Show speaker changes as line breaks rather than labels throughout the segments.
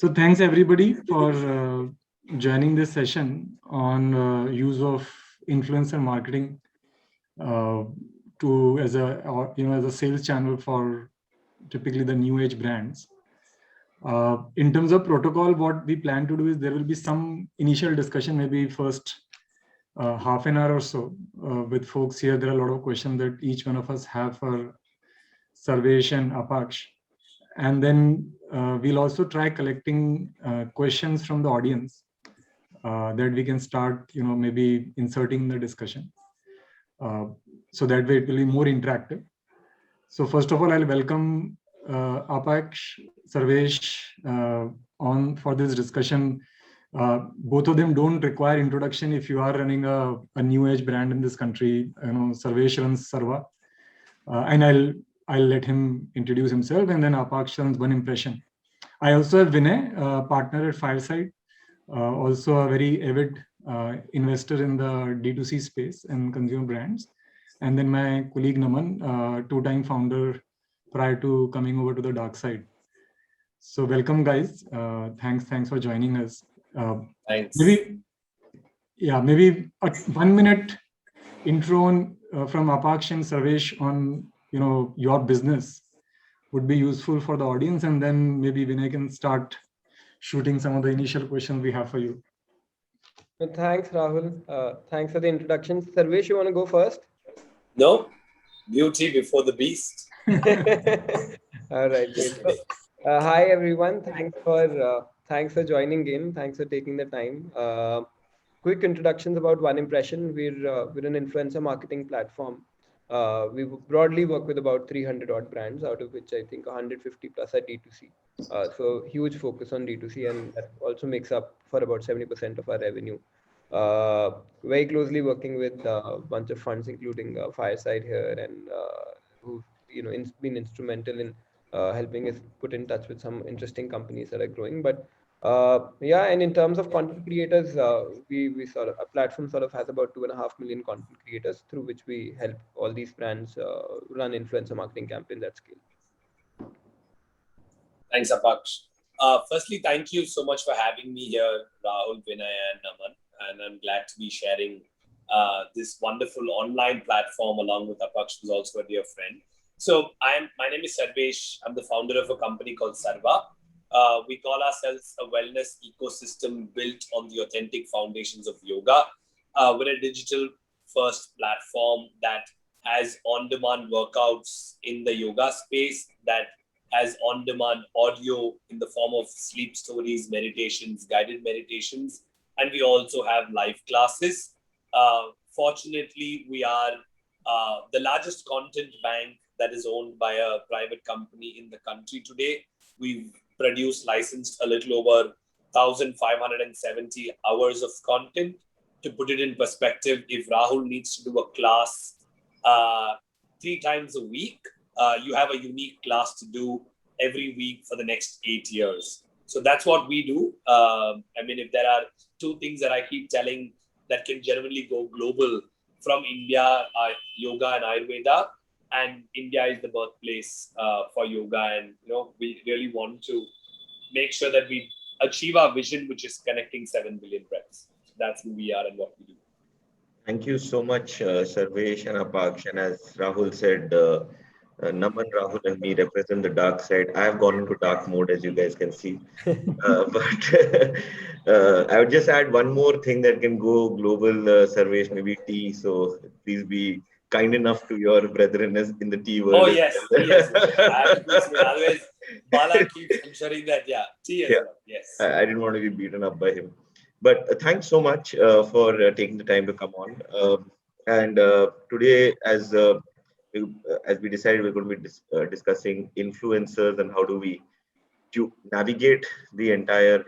So thanks everybody for joining this session on use of influencer marketing uh, to as a as a sales channel for typically the new age brands. In terms of protocol, what we plan to do is there will be some initial discussion, maybe first half an hour or so with folks here. There are a lot of questions that each one of us have for Sarvesh and Apaksh. And then we'll also try collecting questions from the audience that we can start, maybe inserting in the discussion. So that way it will be more interactive. So first of all, I'll welcome Apaksh, Sarvesh on for this discussion. Both of them don't require introduction if you are running a new age brand in this country. Sarvesh runs Sarva, and I'll let him introduce himself, and then Apaksh runs One Impression. I also have Vinay, partner at Fireside, also a very avid investor in the D2C space and consumer brands. And then my colleague Naman, two-time founder prior to coming over to the dark side. So welcome, guys. Thanks for joining us.
Thanks.
Maybe a 1 minute intro on, from Apaksh and Sarvesh on your business would be useful for the audience, and then maybe Vinay can start shooting some of the initial questions we have for you.
Thanks, Rahul. Thanks for the introduction. Sarvesh, you want to go first?
No, beauty before the beast.
All right, great. So, hi everyone. Thanks for joining in. Thanks for taking the time. Quick introductions about One Impression. We're an influencer marketing platform. We broadly work with about 300 odd brands, out of which I think 150 plus are D2C. So huge focus on D2C, and that also makes up for about 70% of our revenue. Very closely working with a bunch of funds, including Fireside here, and who've been instrumental in helping us put in touch with some interesting companies that are growing. But and in terms of content creators, we sort of, a platform sort of has about 2.5 million content creators through which we help all these brands run influencer marketing campaigns at scale.
Thanks, Apaksh. Firstly, thank you so much for having me here, Rahul, Vinay, and Naman. And I'm glad to be sharing this wonderful online platform along with Apaksh, who's also a dear friend. So my name is Sarvesh. I'm the founder of a company called Sarva. We call ourselves a wellness ecosystem built on the authentic foundations of yoga. We're a digital first platform that has on-demand workouts in the yoga space, that has on-demand audio in the form of sleep stories, meditations, guided meditations, and we also have live classes. Fortunately, we are the largest content bank that is owned by a private company in the country today. We've produced, licensed a little over 1,570 hours of content. To put it in perspective, if Rahul needs to do a class 3 times a week, you have a unique class to do every week for the next 8 years. So that's what we do. If there are 2 things that I keep telling that can generally go global from India, yoga and Ayurveda, and India is the birthplace for yoga, and we really want to make sure that we achieve our vision, which is connecting 7 billion breaths. So that's who we are and what we do.
Thank you so much, Sarvesh and Apaksh. And as Rahul said, Naman, Rahul, and me represent the dark side. I have gone into dark mode, as you guys can see. But I would just add one more thing that can go global, Sarvesh, maybe tea. So please be kind enough to your brethren in the tea world.
Oh, yes. Yes. Otherwise, Bala keeps ensuring that, tea as well. Yes.
I didn't want to be beaten up by him. But thanks so much for taking the time to come on. Today, as we decided, we're going to be discussing influencers and how do we navigate the entire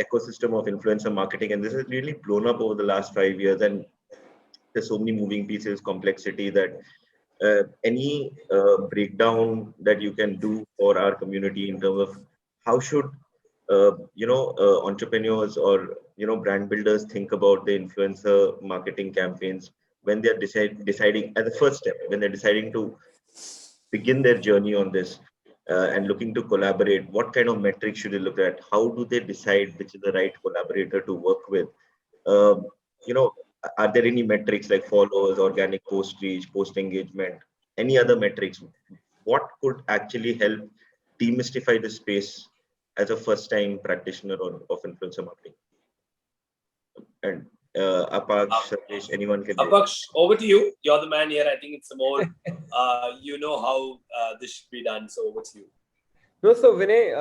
ecosystem of influencer marketing. And this has really blown up over the last 5 years. And there's so many moving pieces, complexity, that any breakdown that you can do for our community in terms of how should entrepreneurs or brand builders think about the influencer marketing campaigns when they're deciding at the first step, when they're deciding to begin their journey on this. and looking to collaborate, what kind of metrics should they look at? How do they decide which is the right collaborator to work with? Um, you know, are there any metrics like followers, organic post reach, post engagement, any other metrics? What could actually help demystify the space as a first-time practitioner of influencer marketing? And Apaksh, Sarvesh, anyone can.
Apaksh, over to you. You're the man here. I think it's more, you know how this should be done. So over to you.
No, so Vinay,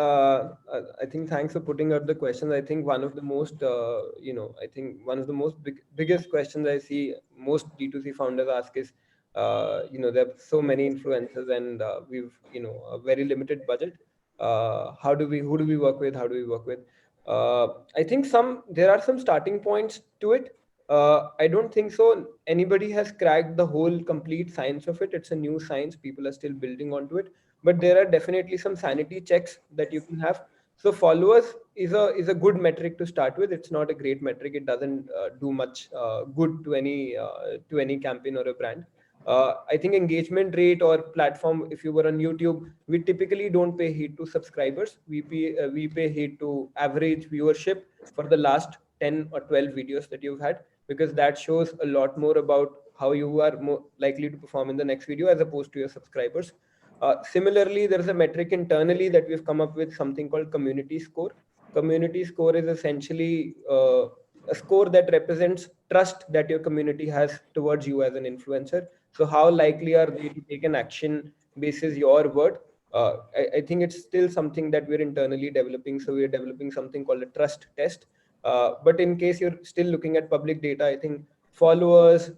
I think thanks for putting out the questions. I think one of the most, I think one of the biggest questions I see most D2C founders ask is, there are so many influencers and we've, a very limited budget. Who do we work with? How do we work with? I think there are some starting points to it. I don't think so. Anybody has cracked the whole complete science of it. It's a new science. People are still building onto it, but there are definitely some sanity checks that you can have. So followers is a good metric to start with. It's not a great metric. It doesn't do much good to any campaign or a brand. I think engagement rate or platform, if you were on YouTube, we typically don't pay heed to subscribers. We pay heed to average viewership for the last 10 or 12 videos that you've had, because that shows a lot more about how you are more likely to perform in the next video as opposed to your subscribers. Similarly, there's a metric internally that we've come up with, something called community score. Community score is essentially a score that represents trust that your community has towards you as an influencer. So how likely are they to take an action basis your word? I think it's still something that we're internally developing. So we're developing something called a trust test. But in case you're still looking at public data, I think followers,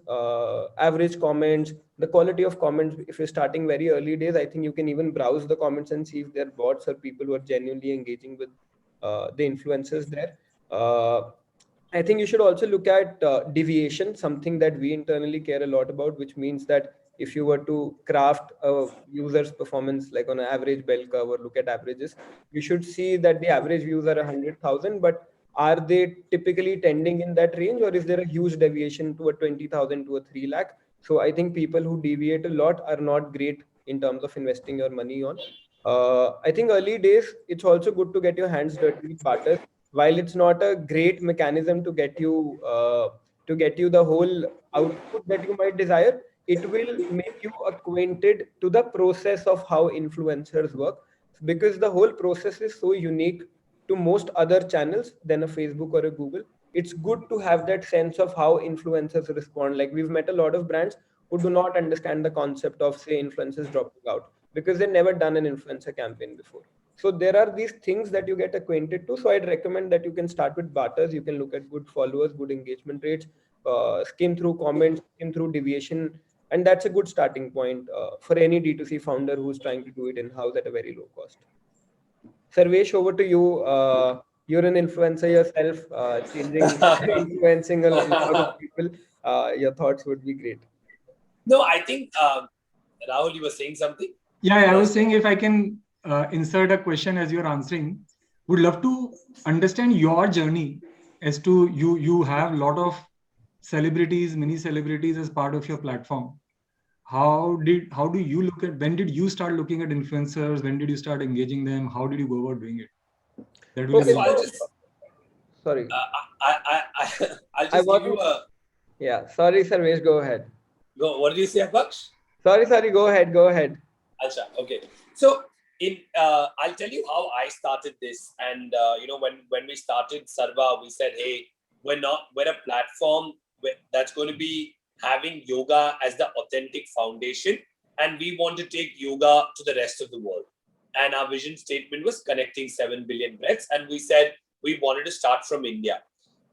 average comments, the quality of comments, if you're starting very early days, I think you can even browse the comments and see if they're bots or people who are genuinely engaging with the influencers there. I think you should also look at deviation, something that we internally care a lot about, which means that if you were to craft a user's performance like on an average bell curve or look at averages, you should see that the average views are 100,000, but are they typically tending in that range, or is there a huge deviation to a 20,000 to a 3 lakh? So I think people who deviate a lot are not great in terms of investing your money on. I think early days, it's also good to get your hands dirty with barter. While it's not a great mechanism to get you the whole output that you might desire, it will make you acquainted to the process of how influencers work, because the whole process is so unique to most other channels than a Facebook or a Google. It's good to have that sense of how influencers respond. Like, we've met a lot of brands who do not understand the concept of, say, influencers dropping out because they've never done an influencer campaign before. So there are these things that you get acquainted to. So I'd recommend that you can start with barters. You can look at good followers, good engagement rates, skim through comments, skim through deviation. And that's a good starting point for any D2C founder who's trying to do it in-house at a very low cost. Sarvesh, over to you. You're an influencer yourself, influencing a lot of people. Your thoughts would be great.
No, I think, Rahul, you were saying something?
Yeah, I was saying, if I can insert a question as you're answering, would love to understand your journey as to you have a lot of celebrities, mini celebrities as part of your platform. How do you look at, when did you start looking at influencers? When did you start engaging them? How did you go about doing it? That will be
Sorry.
I'll just give you a...
Yeah, sorry, Sarvesh, go ahead.
What did you say, Apaksh?
Sorry, go ahead.
Achha, okay. So I'll tell you how I started this. And when we started Sarva, we said, hey, we're a platform that's going to be having yoga as the authentic foundation, and we want to take yoga to the rest of the world. And our vision statement was connecting 7 billion breaths. And we said we wanted to start from India.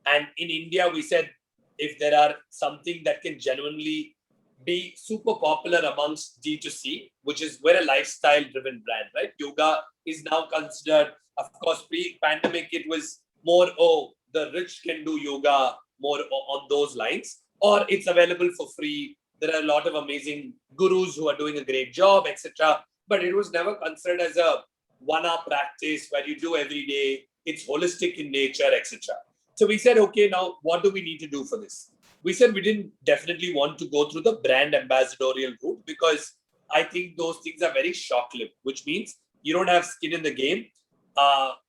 And in India, we said, if there are something that can genuinely be super popular amongst D2C, which is, we're a lifestyle driven brand, right? Yoga is now considered, of course, pre-pandemic, it was more, the rich can do yoga, more on those lines, or it's available for free. There are a lot of amazing gurus who are doing a great job, etc. But it was never considered as a one-hour practice where you do every day. It's holistic in nature, etc. So we said, okay, now what do we need to do for this? We said we didn't definitely want to go through the brand ambassadorial route, because I think those things are very short-lived, which means you don't have skin in the game.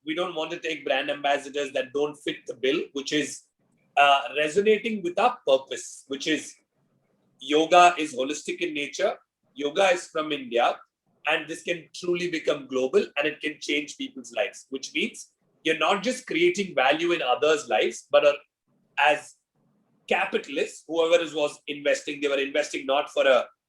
We don't want to take brand ambassadors that don't fit the bill, which is resonating with our purpose, which is yoga is holistic in nature. Yoga is from India, and this can truly become global and it can change people's lives, which means you're not just creating value in others' lives, but as capitalists, whoever was investing, they were investing not for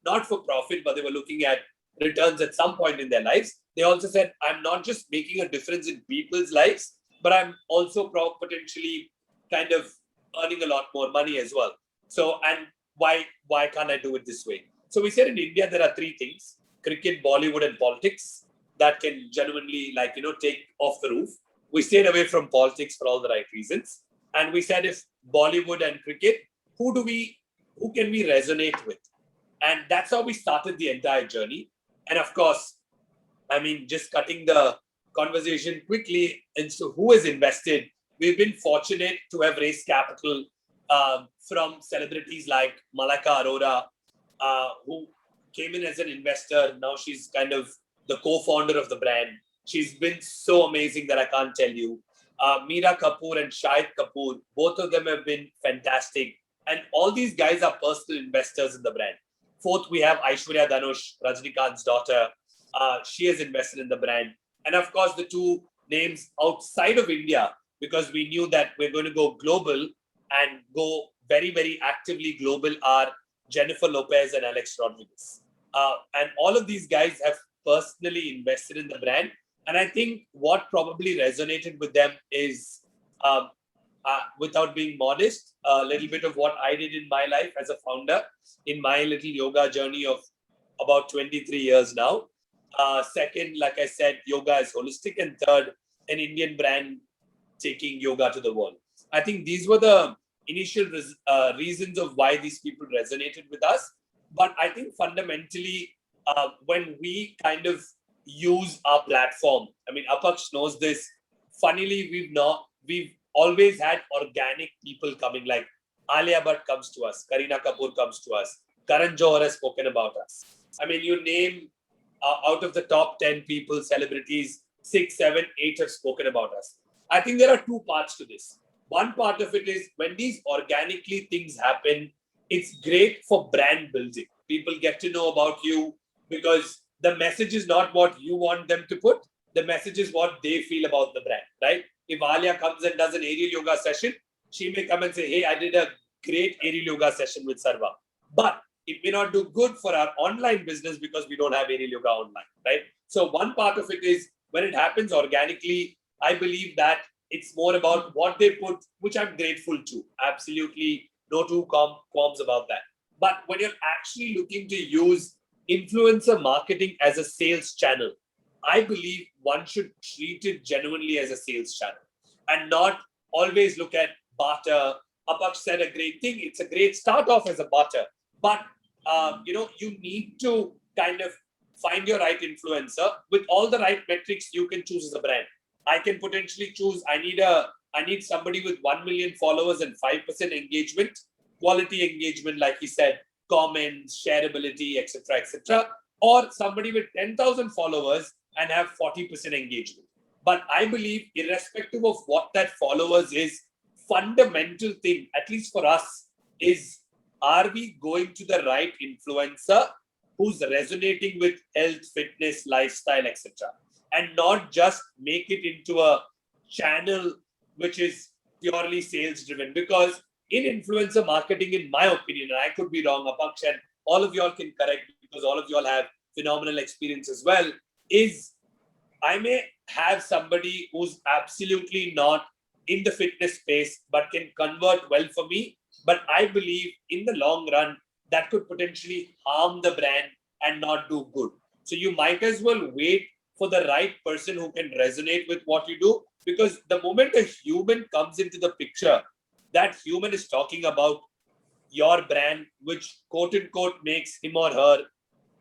profit, but they were looking at returns at some point in their lives. They also said, I'm not just making a difference in people's lives, but I'm also potentially kind of earning a lot more money as well. So, and why can't I do it this way? So we said in India, there are three things: cricket, Bollywood, and politics that can genuinely, take off the roof. We stayed away from politics for all the right reasons. And we said, if Bollywood and cricket, who can we resonate with? And that's how we started the entire journey. And of course, I mean, just cutting the conversation quickly into who has invested, we've been fortunate to have raised capital from celebrities like Malika Arora, who came in as an investor. Now she's kind of the co-founder of the brand. She's been so amazing that I can't tell you. Meera Kapoor and Shahid Kapoor, both of them have been fantastic. And all these guys are personal investors in the brand. Fourth, we have Aishwarya Dhanush, Rajnikant's daughter. She has invested in the brand. And of course, the two names outside of India, because we knew that we're going to go global and go very, very actively global, are Jennifer Lopez and Alex Rodriguez. And all of these guys have personally invested in the brand. And I think what probably resonated with them is, without being modest, a little bit of what I did in my life as a founder in my little yoga journey of about 23 years now. Second, like I said, yoga is holistic. And third, an Indian brand taking yoga to the world. I think these were the initial reasons of why these people resonated with us. But I think fundamentally, when we kind of use our platform, I mean, Apaksh knows this. Funnily, we've always had organic people coming, like Alia Bhatt comes to us, Kareena Kapoor comes to us, Karan Johar has spoken about us. I mean, you name out of the top 10 people, celebrities, 6, 7, 8 have spoken about us. I think there are two parts to this. One part of it is when these organically things happen, it's great for brand building. People get to know about you because the message is not what you want them to put. The message is what they feel about the brand, right? If Alia comes and does an aerial yoga session, she may come and say, hey, I did a great aerial yoga session with Sarva. But it may not do good for our online business because we don't have aerial yoga online, right? So one part of it is when it happens organically, I believe that it's more about what they put, which I'm grateful to. Absolutely no two qualms about that. But when you're actually looking to use influencer marketing as a sales channel, I believe one should treat it genuinely as a sales channel and not always look at barter. Apaksh said a great thing. It's a great start off as a barter. But, you need to kind of find your right influencer with all the right metrics you can choose as a brand. I can potentially choose, I need somebody with 1 million followers and 5% engagement, quality engagement, like he said, comments, shareability, etc., or somebody with 10,000 followers and have 40% engagement. But I believe irrespective of what that followers is, fundamental thing, at least for us, is are we going to the right influencer who's resonating with health, fitness, lifestyle, etc., and not just make it into a channel which is purely sales driven. Because in influencer marketing, in my opinion, and I could be wrong, Apaksh, and all of y'all can correct because all of y'all have phenomenal experience as well, is I may have somebody who's absolutely not in the fitness space but can convert well for me. But I believe in the long run, that could potentially harm the brand and not do good. So you might as well wait for the right person who can resonate with what you do. Because the moment a human comes into the picture, that human is talking about your brand, which quote unquote makes him or her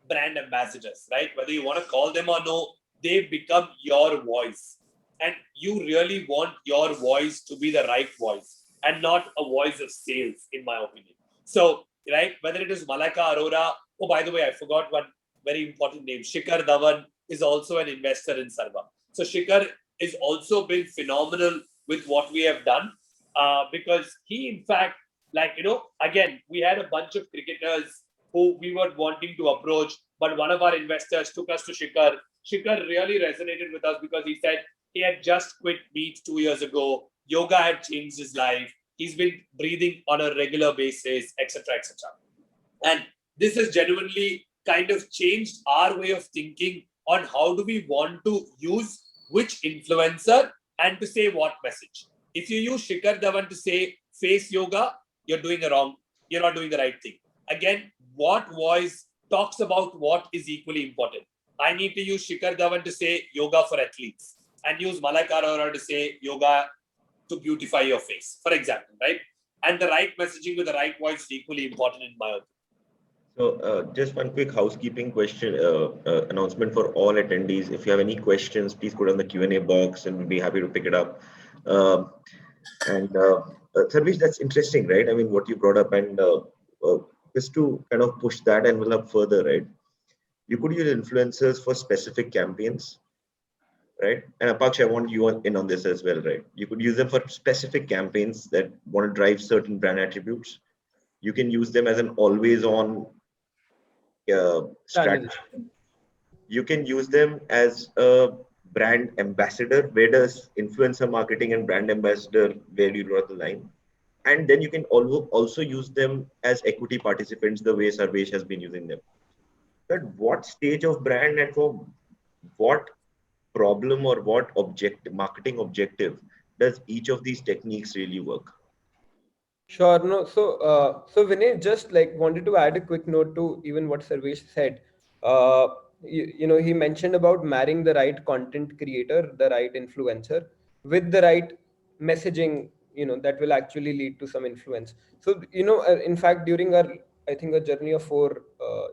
brand ambassadors, right? Whether you want to call them or no, they become your voice. And you really want your voice to be the right voice and not a voice of sales, in my opinion. So, right, whether it is Malika Arora, oh, by the way, I forgot one very important name, Shikhar Dhawan, is also an investor in Sarva. So Shikhar is also been phenomenal with what we have done because he, in fact, again, we had a bunch of cricketers who we were wanting to approach, but one of our investors took us to Shikhar. Shikhar really resonated with us because he said he had just quit meat 2 years ago. Yoga had changed his life. He's been breathing on a regular basis, etc., etc. And this has genuinely kind of changed our way of thinking on how do we want to use which influencer and to say what message. If you use Shikhar Dhawan to say face yoga, you're doing you're not doing the right thing. Again, what voice talks about what is equally important. I need to use Shikhar Dhawan to say yoga for athletes and use Malaika Arora to say yoga to beautify your face, for example, right? And the right messaging with the right voice is equally important in my opinion.
So just one quick housekeeping question, announcement for all attendees. If you have any questions, please put on the Q&A box and we'll be happy to pick it up. Sarvesh, that's interesting, right? I mean, what you brought up, and just to kind of push that envelope further, right? You could use influencers for specific campaigns, right? And Apaksh, I want you in on this as well, right? You could use them for specific campaigns that want to drive certain brand attributes. You can use them as an always-on strategy. You can use them as a brand ambassador. Where does influencer marketing and brand ambassador, where do you draw the line? And then you can also use them as equity participants, the way Sarvesh has been using them. But what stage of brand and for what problem or what marketing objective does each of these techniques really work?
Sure. No. So Vinay, just like wanted to add a quick note to even what Sarvesh said. He mentioned about marrying the right content creator, the right influencer, with the right messaging. That will actually lead to some influence. So in fact, during I think a journey of 4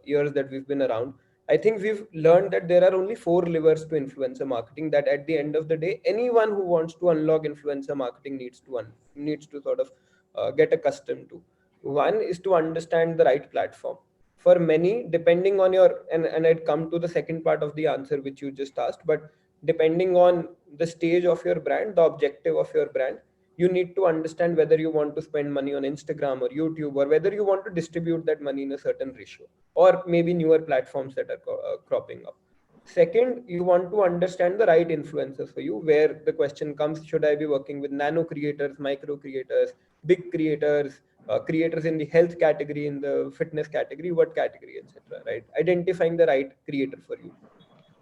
years that we've been around, I think we've learned that there are only 4 levers to influencer marketing. That at the end of the day, anyone who wants to unlock influencer marketing needs to sort of get accustomed to. One is to understand the right platform. For many, depending on your and I'd come to the second part of the answer which you just asked, but depending on the stage of your brand, the objective of your brand, you need to understand whether you want to spend money on Instagram or YouTube, or whether you want to distribute that money in a certain ratio, or maybe newer platforms that are cropping up. Second, you want to understand the right influencers for you, where the question comes, should I be working with nano creators, micro creators, big creators, creators in the health category, in the fitness category, what category, etc. Right? Identifying the right creator for you.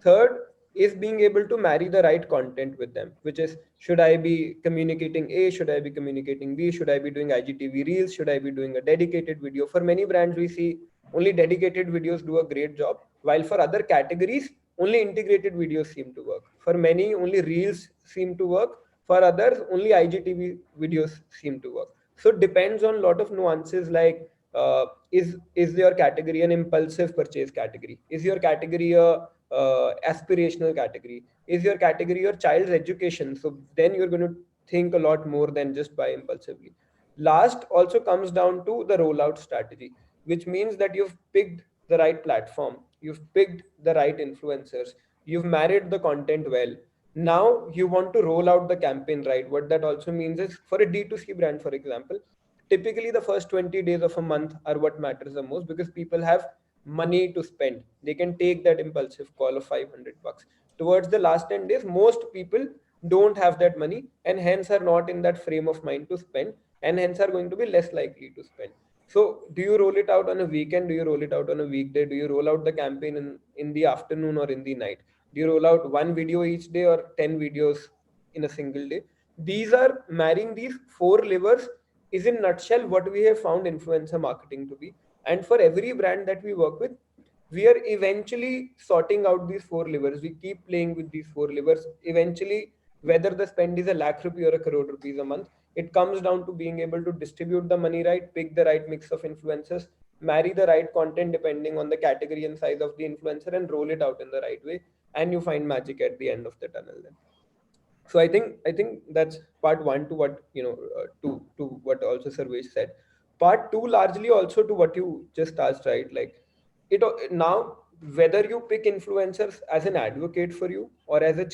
Third is being able to marry the right content with them, which is, should I be communicating A, should I be communicating B, should I be doing IGTV reels, should I be doing a dedicated video? For many brands, we see only dedicated videos do a great job, while for other categories, only integrated videos seem to work. For many, only reels seem to work. For others, only IGTV videos seem to work. So it depends on a lot of nuances, like is your category an impulsive purchase category? Is your category a aspirational category? Is your category your child's education? So then you're going to think a lot more than just buy impulsively. Last also comes down to the rollout strategy, which means that you've picked the right platform, you've picked the right influencers, you've married the content well. Now you want to roll out the campaign right. What that also means is, for a D2C brand, for example, typically the first 20 days of a month are what matters the most, because people have money to spend. They can take that impulsive call of 500 bucks. Towards the last 10 days, most people don't have that money, and hence are not in that frame of mind to spend, and hence are going to be less likely to spend. So do you roll it out on a weekend? Do you roll it out on a weekday? Do you roll out the campaign in the afternoon or in the night? Do you roll out one video each day or 10 videos in a single day? These are marrying these 4 levers is in nutshell what we have found influencer marketing to be. And for every brand that we work with, we are eventually sorting out these 4 levers. We keep playing with these 4 levers. Eventually, whether the spend is a lakh rupee or a crore rupees a month, it comes down to being able to distribute the money right, pick the right mix of influencers, marry the right content depending on the category and size of the influencer, and roll it out in the right way. And you find magic at the end of the tunnel then. So I think that's part one to what to what also Sarvesh said. Part two largely also to what you just asked, right? Like it now whether you pick influencers as an advocate for you or as a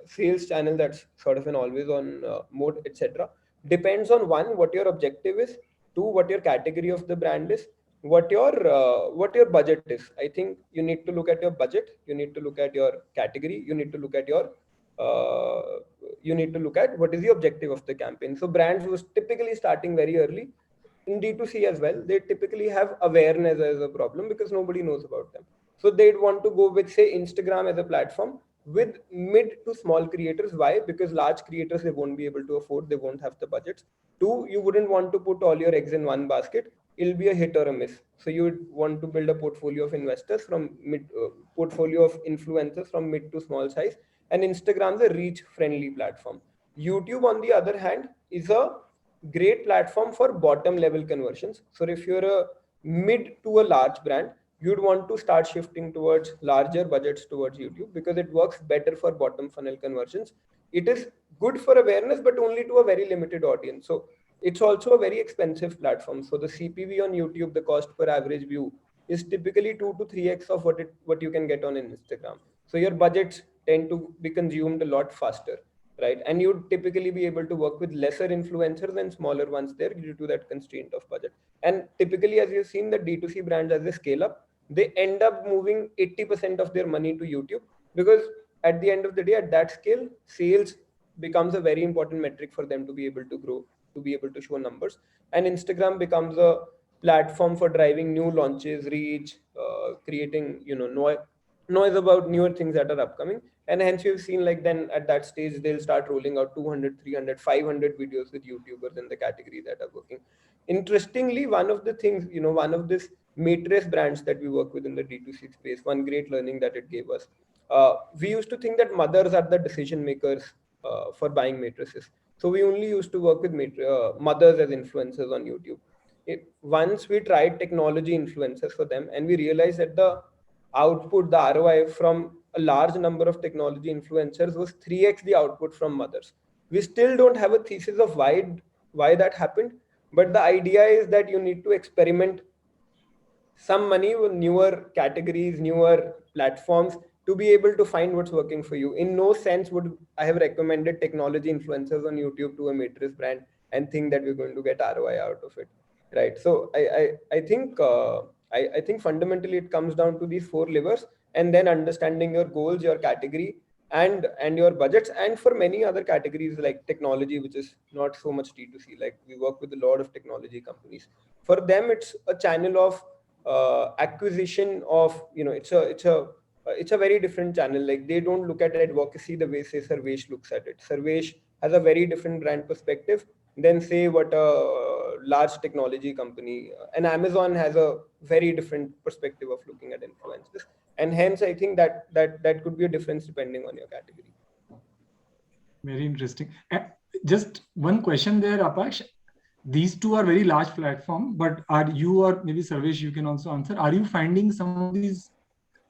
sales channel that's sort of an always on mode, etc., depends on one, what your objective is, two, what your category of the brand is, what your budget is. I think you need to look at your budget, you need to look at your category, you need to look at your uh, you need to look at what is the objective of the campaign. So brands who typically starting very early in D2C as well, they typically have awareness as a problem because nobody knows about them. So they'd want to go with, say, Instagram as a platform with mid to small creators. Why? Because large creators, they won't be able to afford, they won't have the budgets. Two, you wouldn't want to put all your eggs in one basket. It'll be a hit or a miss. So you would want to build a portfolio of investors from portfolio of influencers from mid to small size. And Instagram's a reach friendly platform. YouTube, on the other hand, is a great platform for bottom level conversions. So if you're a mid to a large brand, you'd want to start shifting towards larger budgets towards YouTube because it works better for bottom funnel conversions. It is good for awareness, but only to a very limited audience. So it's also a very expensive platform. So the CPV on YouTube, the cost per average view, is typically 2 to 3x of what you can get on Instagram. So your budgets tend to be consumed a lot faster, right? And you'd typically be able to work with lesser influencers and smaller ones there due to that constraint of budget. And typically, as you've seen, the D2C brands, as they scale up, they end up moving 80% of their money to YouTube because at the end of the day, at that scale, sales becomes a very important metric for them to be able to grow, to be able to show numbers. And Instagram becomes a platform for driving new launches, reach, creating, noise about newer things that are upcoming. And hence you've seen, like, then at that stage they'll start rolling out 200, 300, 500 videos with YouTubers in the category that are working. Interestingly, one of the things, one of this matrix brands that we work with in the D2C space, one great learning that it gave us, we used to think that mothers are the decision makers for buying matrices. So we only used to work with mothers as influencers on YouTube. Once we tried technology influencers for them, and we realized that the output, the ROI from a large number of technology influencers was 3x the output from mothers. We still don't have a thesis of why that happened, but the idea is that you need to experiment some money with newer categories, newer platforms to be able to find what's working for you. In no sense would I have recommended technology influencers on YouTube to a matrix brand and think that we're going to get ROI out of it, right? So I think I think fundamentally it comes down to these four levers, and then understanding your goals, your category, and your budgets. And for many other categories like technology, which is not so much D2C, like we work with a lot of technology companies. For them, it's a channel of acquisition of, it's a very different channel. Like, they don't look at advocacy the way, say, Sarvesh looks at it. Sarvesh has a very different brand perspective than, say, what a large technology company, and Amazon has a very different perspective of looking at influencers. And hence I think that could be a difference depending on your category.
Very interesting. Just one question there, Apash. These two are very large platform, but are you, or maybe Sarvesh, you can also answer, are you finding some of these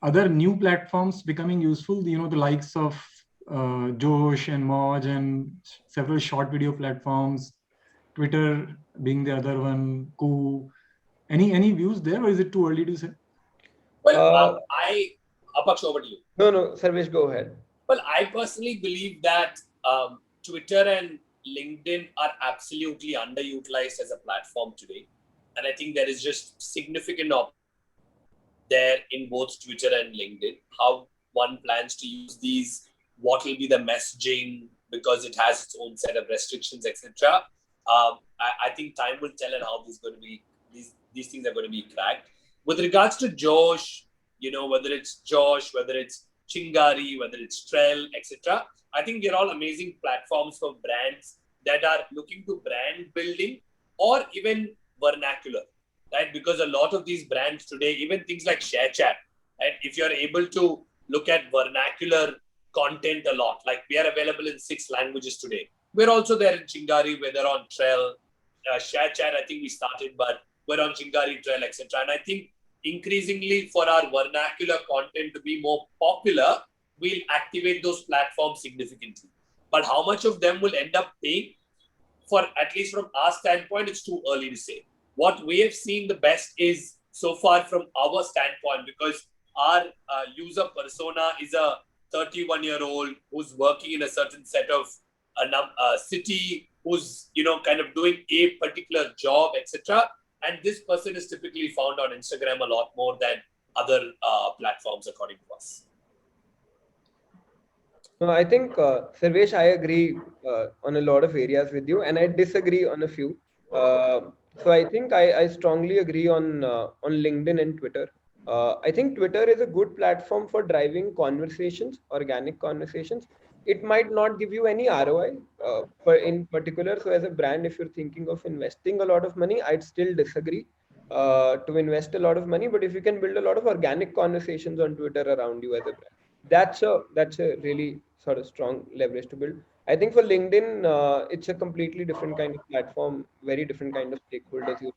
other new platforms becoming useful? The likes of Josh and Moj and several short video platforms, Twitter being the other one, Koo. Any views there, or is it too early to say?
Well, Apash, over to you.
No, Sarvesh, go ahead.
Well, I personally believe that Twitter and LinkedIn are absolutely underutilized as a platform today. And I think there is just significant there in both Twitter and LinkedIn. How one plans to use these, what will be the messaging, because it has its own set of restrictions, etc. I think time will tell and how these things are going to be cracked. With regards to Josh, whether it's Josh, whether it's Chingari, whether it's Trell, etc., I think they're all amazing platforms for brands that are looking to brand building or even vernacular, right? Because a lot of these brands today, even things like ShareChat, right? If you're able to look at vernacular content a lot, like we are available in 6 languages today. We're also there in Chingari, we're there on Trell. ShareChat, I think we started, but we're on Chingari, Trell, etc. And I think increasingly for our vernacular content to be more popular, we'll activate those platforms significantly. But how much of them will end up paying, for at least from our standpoint, it's too early to say. What we have seen the best is so far from our standpoint, because our user persona is a 31-year-old who's working in a certain set of city, who's kind of doing a particular job, etc. And this person is typically found on Instagram a lot more than other platforms, according to us.
No, I think, Sarvesh, I agree on a lot of areas with you, and I disagree on a few. So I think I strongly agree on LinkedIn and Twitter. I think Twitter is a good platform for driving conversations, organic conversations. It might not give you any ROI, in particular. So as a brand, if you're thinking of investing a lot of money, I'd still disagree to invest a lot of money. But if you can build a lot of organic conversations on Twitter around you as a brand, that's a really sort of strong leverage to build. I think for LinkedIn, it's a completely different kind of platform, very different kind of stakeholders you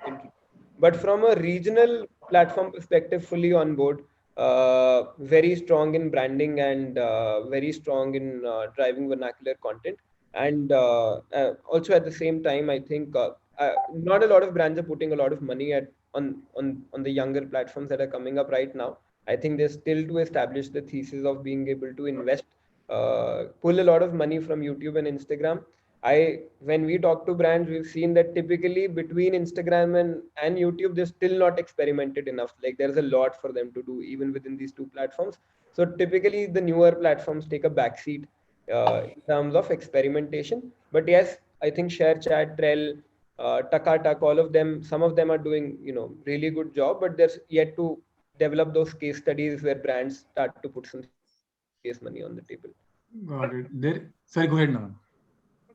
can reach. But from a regional platform perspective, fully on board, very strong in branding and very strong in driving vernacular content. And also at the same time, I think not a lot of brands are putting a lot of money on the younger platforms that are coming up right now. I think they're still to establish the thesis of being able to invest, pull a lot of money from YouTube and Instagram. When we talk to brands, we've seen that typically between Instagram and YouTube, they're still not experimented enough. Like there's a lot for them to do even within these two platforms. So typically the newer platforms take a backseat in terms of experimentation. But yes, I think ShareChat, Trell, Takatak, all of them, some of them are doing really good job, but there's yet to develop those case studies where brands start to put some serious money on the table.
Got it. Sorry, go ahead, Naman.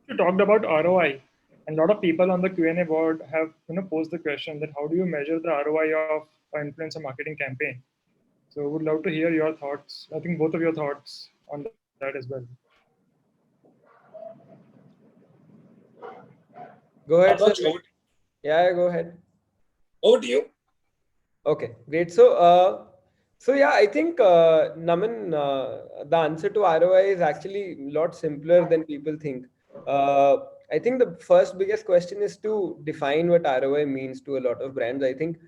You talked about ROI, and a lot of people on the Q&A board have posed the question that how do you measure the ROI of an influencer marketing campaign? So would love to hear your thoughts. I think both of your thoughts on that as well.
Go ahead, sir.
Approach,
Yeah, go ahead.
over to you.
Okay, great. So yeah, I think Naman, the answer to ROI is actually a lot simpler than people think. I think the first biggest question is to define what ROI means to a lot of brands. I think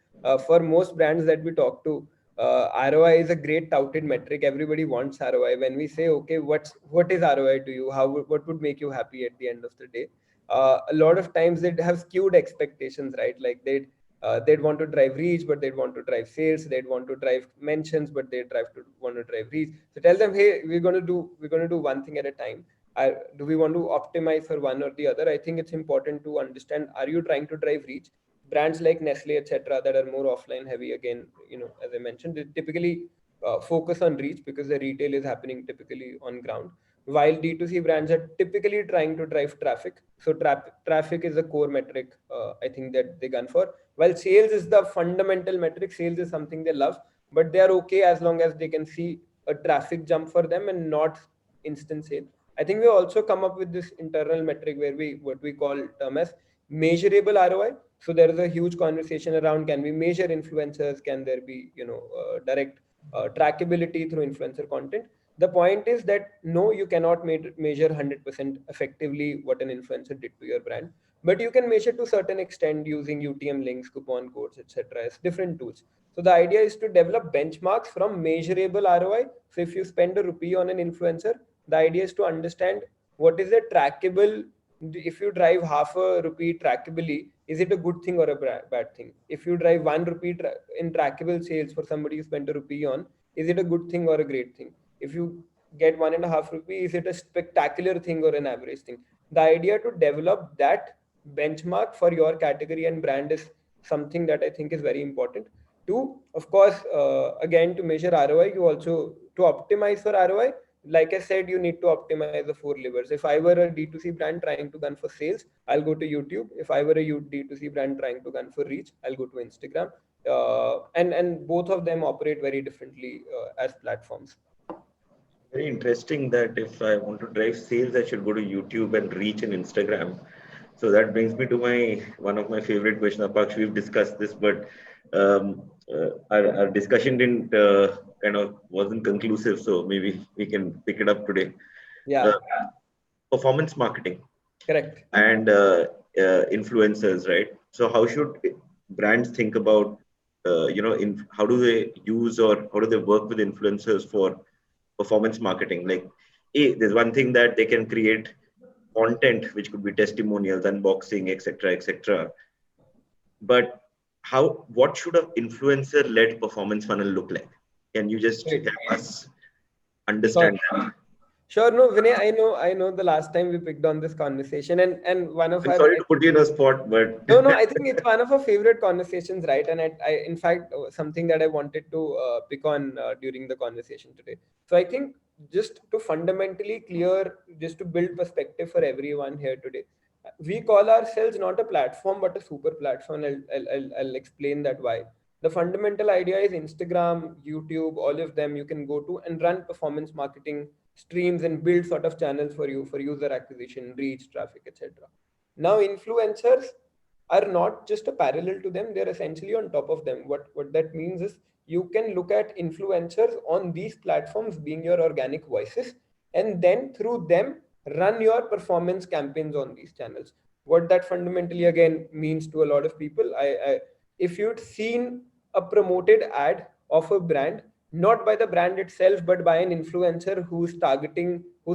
for most brands that we talk to, ROI is a great touted metric. Everybody wants ROI. When we say, okay, what is ROI to you? What would make you happy at the end of the day? A lot of times they'd have skewed expectations, right? Like they'd want to drive reach, but they'd want to drive sales. They'd want to drive mentions, but they'd want to drive reach. So tell them, hey, we're going to do one thing at a time. Do we want to optimize for one or the other? I think it's important to understand: are you trying to drive reach? Brands like Nestle, etc., that are more offline heavy, again, as I mentioned, they typically focus on reach because the retail is happening typically on ground. While D2C brands are typically trying to drive traffic. So traffic is a core metric, I think, that they gun for. While sales is the fundamental metric, sales is something they love, but they are okay as long as they can see a traffic jump for them and not instant sale. I think we also come up with this internal metric where what we call term as measurable ROI. So there is a huge conversation around, can we measure influencers? Can there be direct trackability through influencer content? The point is that no, you cannot measure 100% effectively what an influencer did to your brand, but you can measure to a certain extent using UTM links, coupon codes, etc. as different tools. So the idea is to develop benchmarks from measurable ROI. So if you spend ₹1 on an influencer, the idea is to understand what is the trackable. If you drive ₹0.5 trackably, is it a good thing or a bad thing? If you drive ₹1 in trackable sales for somebody you spent ₹1 on, is it a good thing or a great thing? If you get ₹1.5, is it a spectacular thing or an average thing? The idea to develop that benchmark for your category and brand is something that I think is very important. Two, of course, again, to measure ROI, you also, to optimize for ROI, like I said, you need to optimize the 4 levers. If I were a D2C brand trying to gun for sales, I'll go to YouTube. If I were a D2C brand trying to gun for reach, I'll go to Instagram. And both of them operate very differently as platforms.
Very interesting that if I want to drive sales, I should go to YouTube and reach in Instagram. So that brings me to one of my favorite questions. Apaksh, we've discussed this, but our discussion didn't wasn't conclusive. So maybe we can pick it up today.
Yeah.
Performance marketing.
Correct.
And influencers, right? So how should brands think about how do they use or how do they work with influencers for performance marketing? Like, there's one thing that they can create content, which could be testimonials, unboxing, etc., etc. But what should an influencer-led performance funnel look like? Can you just
Right.
help us understand that?
Sure. No, Vinay, I know the last time we picked on this conversation, and one of
I'm
our,
sorry to put you in a spot, but
no, I think it's one of our favorite conversations, right? And in fact, something that I wanted to pick on during the conversation today. So I think just to fundamentally clear, just to build perspective for everyone here today, we call ourselves not a platform but a super platform. I'll explain that why. The fundamental idea is Instagram, YouTube, all of them you can go to and run performance marketing streams and build sort of channels for you for user acquisition, reach, traffic, etc. Now influencers are not just a parallel to them, they're essentially on top of them. What that means is you can look at influencers on these platforms being your organic voices, and then through them run your performance campaigns on these channels. What that fundamentally again means to a lot of people, I if you'd seen a promoted ad of a brand, not by the brand itself but by an influencer who's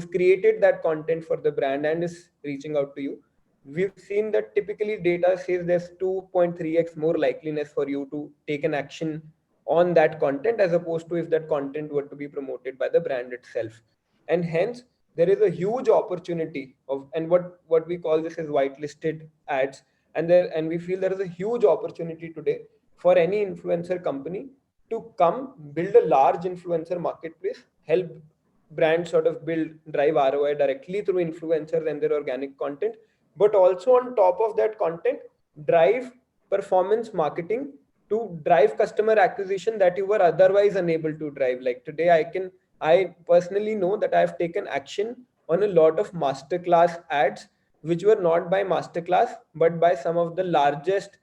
created that content for the brand and is reaching out to you, we've seen that typically data says there's 2.3x more likeliness for you to take an action on that content as opposed to if that content were to be promoted by the brand itself. And hence there is a huge opportunity of, and what we call this is whitelisted ads, and we feel there is a huge opportunity today for any influencer company to come build a large influencer marketplace, help brands sort of drive ROI directly through influencers and their organic content, but also on top of that content drive performance marketing to drive customer acquisition that you were otherwise unable to drive. Like today I personally know that I've taken action on a lot of masterclass ads which were not by masterclass but by some of the largest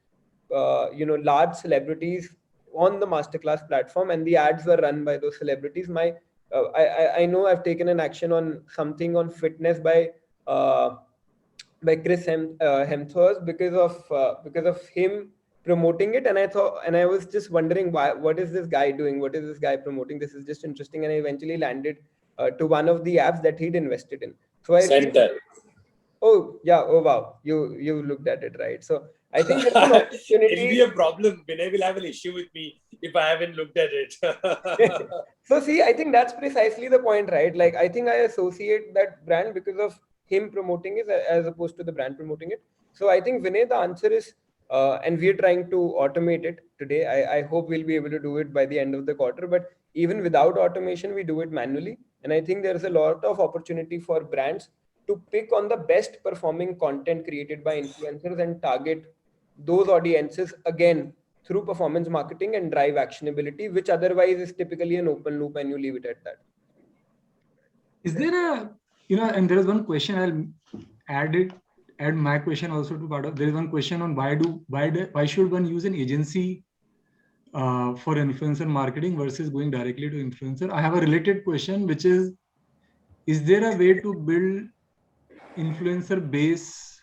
large celebrities on the masterclass platform, and the ads were run by those celebrities. I know I've taken an action on something on fitness by Chris Hemsworth because of him promoting it, and I was just wondering what is this guy doing? What is this guy promoting? This is just interesting, and I eventually landed to one of the apps that he'd invested in. So I feel,
Center.
oh yeah, oh wow, you looked at it right. So I think there's an opportunity.
It'll be a problem. Vinay will have an issue with me if I haven't looked at it.
So see, I think that's precisely the point, right? Like I think I associate that brand because of him promoting it as opposed to the brand promoting it. So I think Vinay, the answer is, and we're trying to automate it today. I hope we'll be able to do it by the end of the quarter. But even without automation, we do it manually. And I think there's a lot of opportunity for brands to pick on the best performing content created by influencers and target those audiences again through performance marketing and drive actionability, which otherwise is typically an open loop and you leave it at that.
Is there a, and there is one question I'll add my question also to part of. There is one question on why should one use an agency for influencer marketing versus going directly to influencer? I have a related question, which is there a way to build influencer base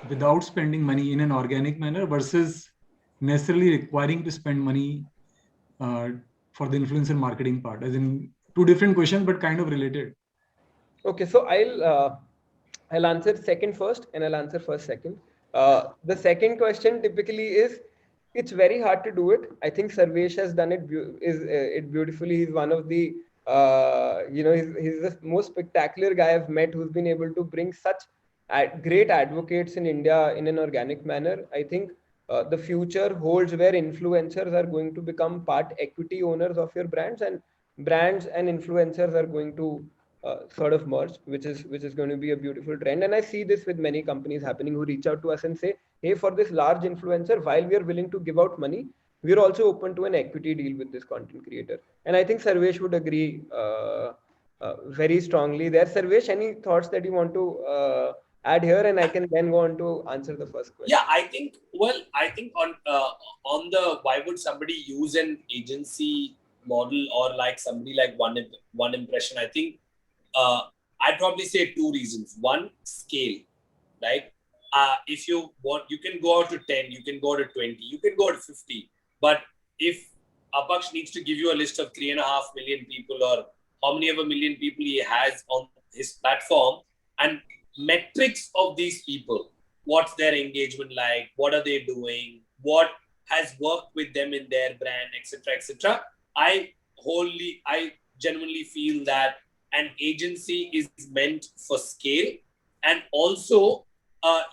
without spending money in an organic manner versus necessarily requiring to spend money for the influencer marketing part? As in two different questions, but kind of related.
Okay, so I'll answer second first and I'll answer first second. The second question typically is, it's very hard to do it. I think Sarvesh has done it beautifully. He's one of the he's the most spectacular guy I've met who's been able to bring such great advocates in India in an organic manner. I think the future holds where influencers are going to become part equity owners of your brands, and brands and influencers are going to sort of merge, which is going to be a beautiful trend. And I see this with many companies happening who reach out to us and say, hey, for this large influencer, while we are willing to give out money, we're also open to an equity deal with this content creator. And I think Sarvesh would agree very strongly there. Sarvesh, any thoughts that you want to add here, and I can then go on to answer the first question?
Yeah, I think on the why would somebody use an agency model or like somebody like one impression, I think I'd probably say two reasons. One, scale, right? If you want, you can go out to 10, you can go to 20, you can go to 50, but if Apaksh needs to give you a list of 3.5 million people or how many of a million people he has on his platform and metrics of these people, what's their engagement like, what are they doing, what has worked with them in their brand, etc., etc. I genuinely feel that an agency is meant for scale, and also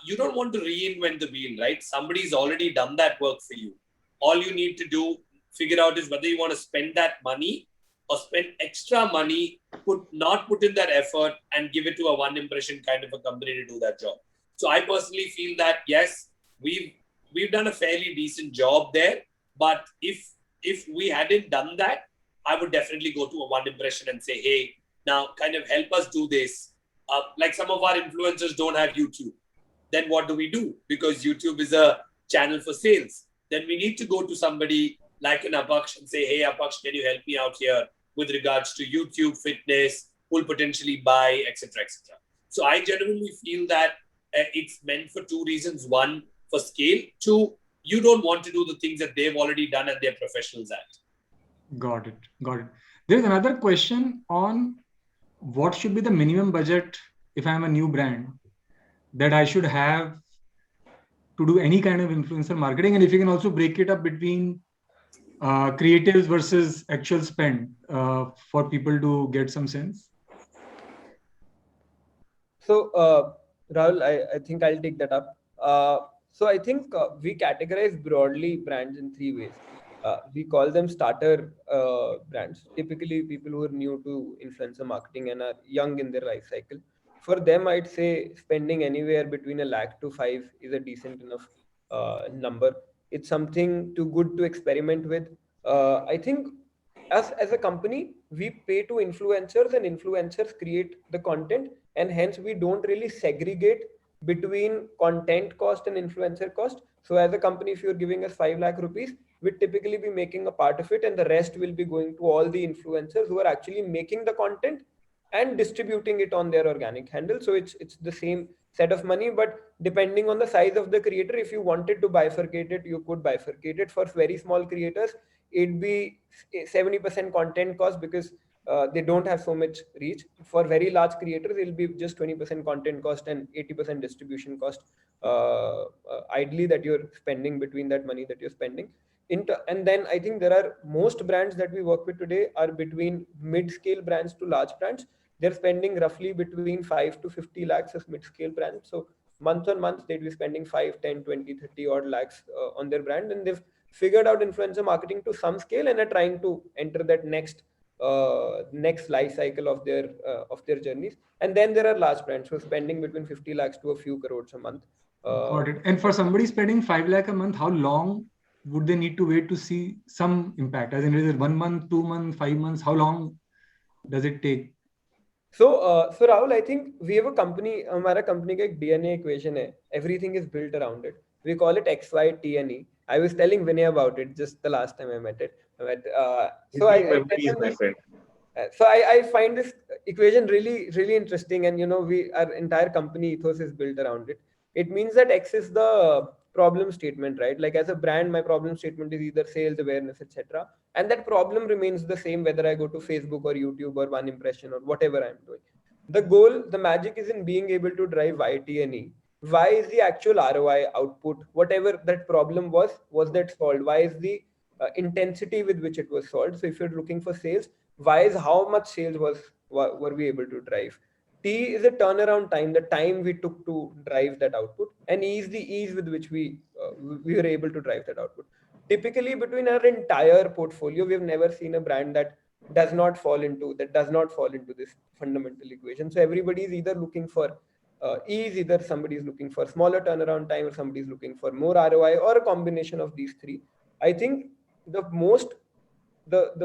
you don't want to reinvent the wheel, right? Somebody's already done that work for you. All you need to do figure out is whether you want to spend that money or spend extra money, not put in that effort and give it to a one impression kind of a company to do that job. So I personally feel that yes, we've done a fairly decent job there, but if we hadn't done that, I would definitely go to a one impression and say, hey, now kind of help us do this. Like some of our influencers don't have YouTube. Then what do we do? Because YouTube is a channel for sales. Then we need to go to somebody like an Apaksh and say, hey, Apaksh, can you help me out here with regards to YouTube fitness, who'll potentially buy, etc., etc. So I genuinely feel that it's meant for two reasons. One, for scale. Two, you don't want to do the things that they've already done and they're professionals at.
Got it. Got it. There's another question on what should be the minimum budget if I'm a new brand that I should have to do any kind of influencer marketing, and if you can also break it up between creatives versus actual spend for people to get some sense.
So, Rahul, I think I'll take that up. So I think we categorize broadly brands in three ways. We call them starter brands, typically people who are new to influencer marketing and are young in their life cycle. For them, I'd say spending anywhere between 1 lakh to 5 is a decent enough number. It's something too good to experiment with. I think as a company, we pay to influencers and influencers create the content, and hence we don't really segregate between content cost and influencer cost. So as a company, if you're giving us 5 lakh rupees, we'd typically be making a part of it, and the rest will be going to all the influencers who are actually making the content and distributing it on their organic handle. So it's the same set of money, but depending on the size of the creator, if you wanted to bifurcate it, you could bifurcate it. For very small creators, it'd be 70% content cost because they don't have so much reach. For very large creators, it'll be just 20% content cost and 80% distribution cost. Ideally, that you're spending between that money that you're spending. And then I think there are most brands that we work with today are between mid-scale brands to large brands. They're spending roughly between 5 to 50 lakhs as mid-scale brands. So month on month, they'd be spending 5, 10, 20, 30 odd lakhs on their brand. And they've figured out influencer marketing to some scale and are trying to enter that next life cycle of their journeys. And then there are large brands who are spending between 50 lakhs to a few crores a month.
Got it. And for somebody spending 5 lakh a month, how long would they need to wait to see some impact? As in, is it 1 month, 2 months, 5 months? How long does it take?
So Rahul, I think we have a company, हमारा company का एक DNA equation है. Everything is built around it. We call it XYTNE. I was telling Vinay about it just the last time I met it. So I find this equation really, really interesting, and our entire company ethos is built around it. It means that X is the problem statement, right? Like as a brand, my problem statement is either sales, awareness, etc. And that problem remains the same whether I go to Facebook or YouTube or one impression or whatever I'm doing. The goal, the magic is in being able to drive YTNE. Why is the actual ROI output, whatever that problem was that solved? Why is the intensity with which it was solved? So if you're looking for sales, why is how much sales were we able to drive? T is a turnaround time, the time we took to drive that output, and E is the ease with which we were able to drive that output. Typically, between our entire portfolio, we've never seen a brand that does not fall into this fundamental equation. So everybody is either looking for ease, either somebody is looking for smaller turnaround time, or somebody is looking for more ROI, or a combination of these three. I think the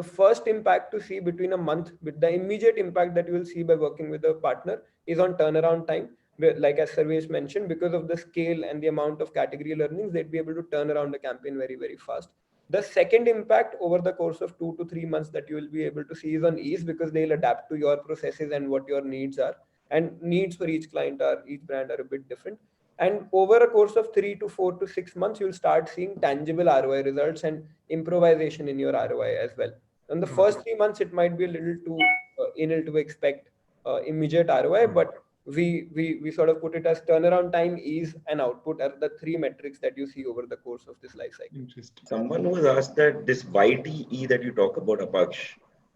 first impact to see between a month, with the immediate impact that you will see by working with a partner is on turnaround time. Like as Sarvesh mentioned, because of the scale and the amount of category learnings, they'd be able to turn around a campaign very, very fast. The second impact over the course of 2 to 3 months that you will be able to see is on ease, because they'll adapt to your processes and what your needs are. And needs for each brand are a bit different. And over a course of 3 to 4 to 6 months, you'll start seeing tangible ROI results and improvisation in your ROI as well. In the first 3 months, it might be a little too initial to expect immediate ROI, but we sort of put it as turnaround time, ease, and output are the 3 metrics that you see over the course of this life cycle.
Interesting.
Someone was asked that this YTE that you talk about, Apaksh,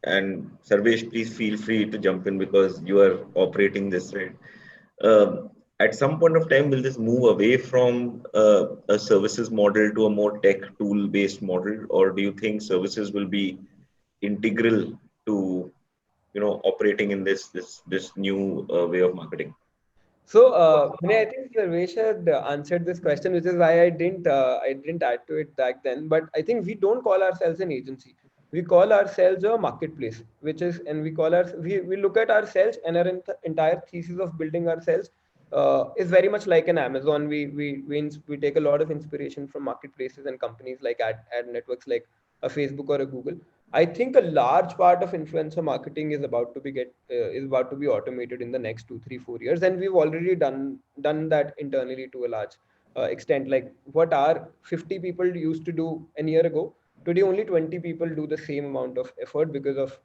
and Sarvesh, please feel free to jump in because you are operating this, right? At some point of time, will this move away from a services model to a more tech tool-based model, or do you think services will be integral to operating in this new way of marketing?
So, Vinay, I think Sarvesh had answered this question, which is why I didn't add to it back then. But I think we don't call ourselves an agency. We call ourselves a marketplace, and we look at ourselves, and our entire thesis of building ourselves is very much like an Amazon. We take a lot of inspiration from marketplaces and companies like ad networks like a Facebook or a Google. I think a large part of influencer marketing is about to be automated in the next 2, 3, 4 years, and we've already done that internally to a large extent. Like what our 50 people used to do a year ago, today only 20 people do the same amount of effort because of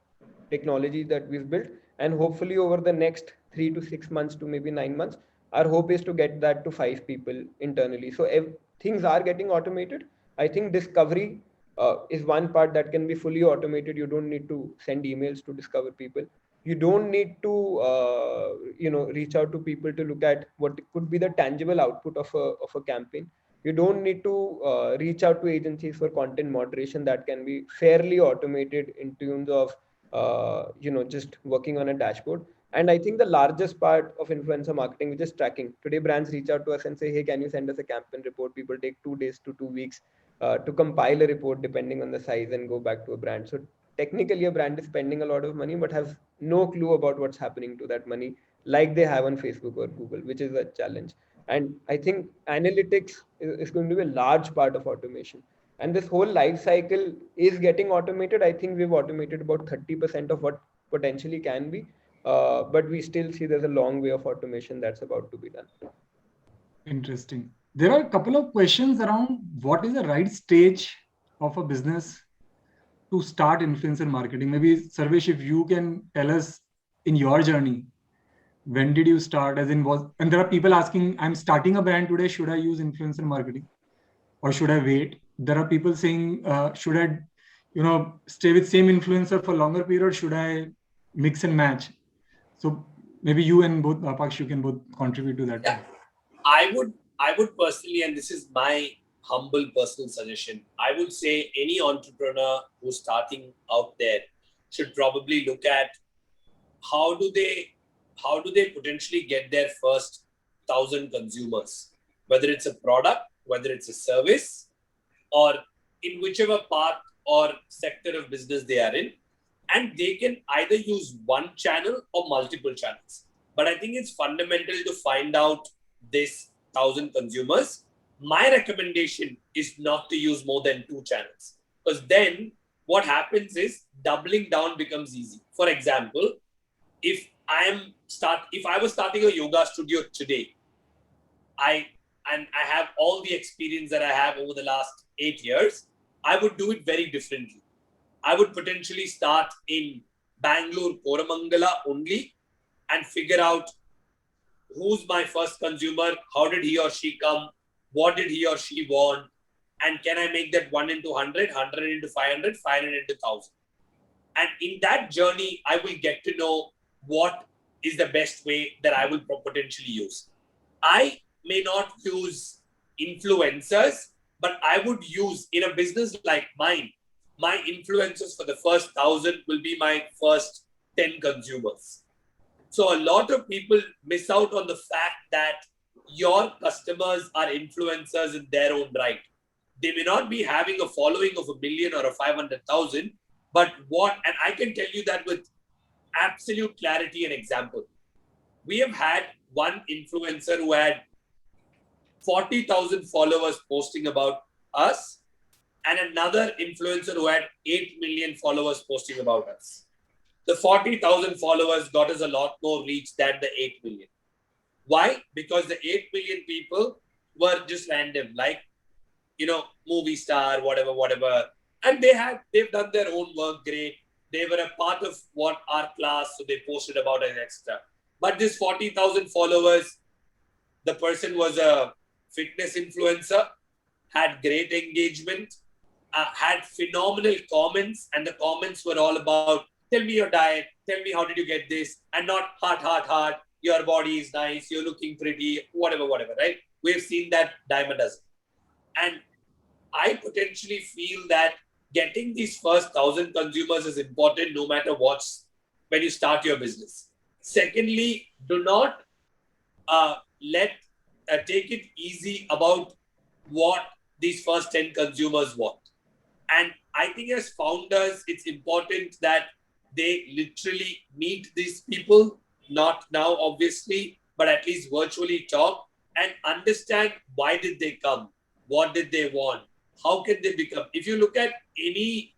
technology that we've built, and hopefully over the next 3 to 6 months to maybe 9 months, our hope is to get that to 5 people internally. So if things are getting automated, I think discovery is one part that can be fully automated. You don't need to send emails to discover people. You don't need to reach out to people to look at what could be the tangible output of a campaign. You don't need to reach out to agencies for content moderation. That can be fairly automated in terms of just working on a dashboard. And I think the largest part of influencer marketing, which is tracking. Today, brands reach out to us and say, hey, can you send us a campaign report? People take 2 days to 2 weeks to compile a report depending on the size and go back to a brand. So technically a brand is spending a lot of money but has no clue about what's happening to that money like they have on Facebook or Google, which is a challenge. And I think analytics is going to be a large part of automation. And this whole life cycle is getting automated. I think we've automated about 30% of what potentially can be, but we still see there's a long way of automation that's about to be done.
Interesting. There are a couple of questions around what is the right stage of a business to start influencer marketing. Maybe Sarvesh, if you can tell us in your journey, when did you start? And there are people asking, I'm starting a brand today, should I use influencer marketing or should I wait? There are people saying, should I, stay with same influencer for longer period? Should I mix and match? So maybe you and both, Apaksh, you can both contribute to that.
Yeah. I would personally, and this is my humble personal suggestion, I would say any entrepreneur who's starting out there should probably look at how do they potentially get their first 1,000 consumers, whether it's a product, whether it's a service, or in whichever part or sector of business they are in. And they can either use one channel or multiple channels. But I think it's fundamental to find out this 1,000 consumers. My recommendation is not to use more than 2 channels, because then what happens is doubling down becomes easy. For example, if I was starting a yoga studio today, I have all the experience that I have over the last 8 years, I would do it very differently. I would potentially start in Bangalore, Koramangala only and figure out who's my first consumer, how did he or she come, what did he or she want, and can I make that 1 into 100, 100 into 500, 500 into 1,000. And in that journey, I will get to know what is the best way that I will potentially use. I may not use influencers, but I would use, in a business like mine, my influencers for the first 1,000 will be my first 10 consumers. So a lot of people miss out on the fact that your customers are influencers in their own right. They may not be having a following of 1 million or a 500,000, but and I can tell you that with absolute clarity and example. We have had one influencer who had 40,000 followers posting about us, and another influencer who had 8 million followers posting about us. The 40,000 followers got us a lot more reach than the 8 million. Why? Because the 8 million people were just random, like, movie star, whatever. And they've done their own work great. They were a part of our class, so they posted about it, etc. But this 40,000 followers, the person was a fitness influencer, had great engagement, had phenomenal comments, and the comments were all about, tell me your diet, tell me how did you get this, and not heart, your body is nice, you're looking pretty, whatever, right? We've seen that dime a dozen. And I potentially feel that getting these first 1,000 consumers is important no matter when you start your business. Secondly, do not take it easy about what these first 10 consumers want. And I think as founders, it's important that they literally meet these people, not now, obviously, but at least virtually talk and understand why did they come? What did they want? How can they become? If you look at any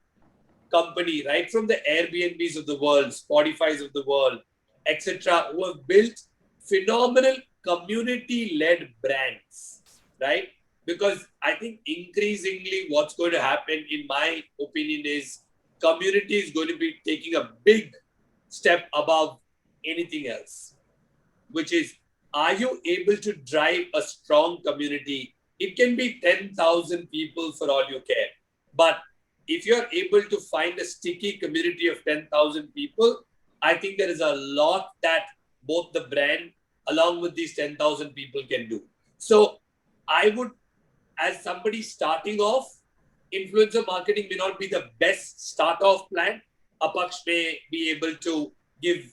company, right from the Airbnbs of the world, Spotify's of the world, etc., who have built phenomenal community-led brands, right? Because I think increasingly what's going to happen, in my opinion, is community is going to be taking a big step above anything else, which is, are you able to drive a strong community? It can be 10,000 people for all you care. But if you're able to find a sticky community of 10,000 people, I think there is a lot that both the brand along with these 10,000 people can do. So I would, as somebody starting off, influencer marketing may not be the best start-off plan. Apaksh may be able to give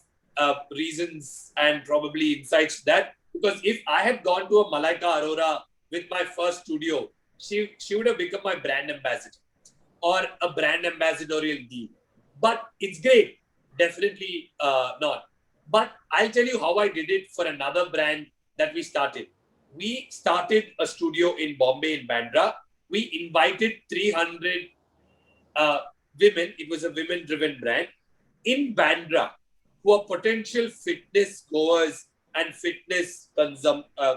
reasons and probably insights to that. Because if I had gone to a Malaika Arora with my first studio, she would have become my brand ambassador or a brand ambassadorial deal. But it's great. Definitely not. But I'll tell you how I did it for another brand that we started. We started a studio in Bombay, in Bandra. We invited 300 women. It was a women-driven brand in Bandra who are potential fitness goers and fitness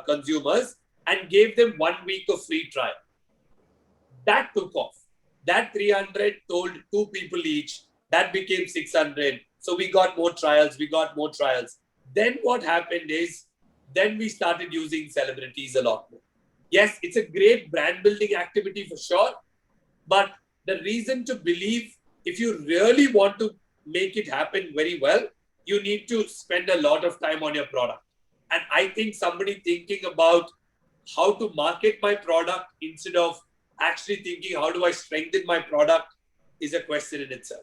consumers, and gave them 1 week of free trial. That took off. That 300 told 2 people each. That became 600. So we got more trials. Then what happened is, then we started using celebrities a lot more. Yes, it's a great brand building activity for sure. But the reason to believe, if you really want to make it happen very well, you need to spend a lot of time on your product. And I think somebody thinking about how to market my product instead of actually thinking how do I strengthen my product is a question in itself.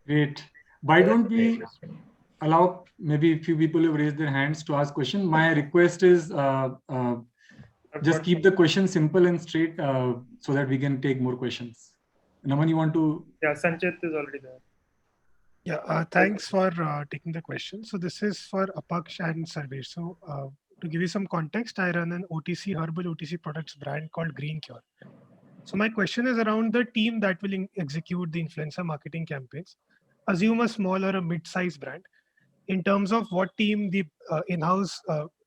Great. Why don't we allow maybe a few people who have raised their hands to ask questions? My request is just keep the question simple and straight so that we can take more questions. Naman, you want to?
Yeah, Sanchit is already there.
Yeah, thanks for taking the question. So this is for Apaksh and Sarvesh. So to give you some context, I run an herbal OTC products brand called Green Cure. So my question is around the team that will execute the influencer marketing campaigns. Assume a small or a mid-sized brand. In terms of what team, the in-house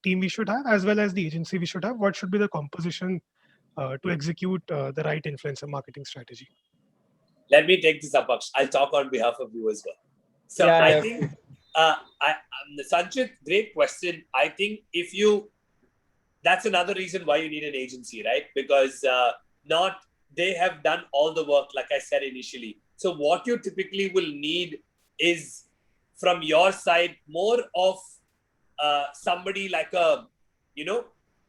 team we should have, as well as the agency we should have, what should be the composition to execute the right influencer marketing strategy?
Let me take this up, Aksh. I'll talk on behalf of you as well. So
Yeah,
I think, Sanchit, great question. I think that's another reason why you need an agency, right? Because they have done all the work, like I said initially. So what you typically will need is, from your side, more of somebody like a,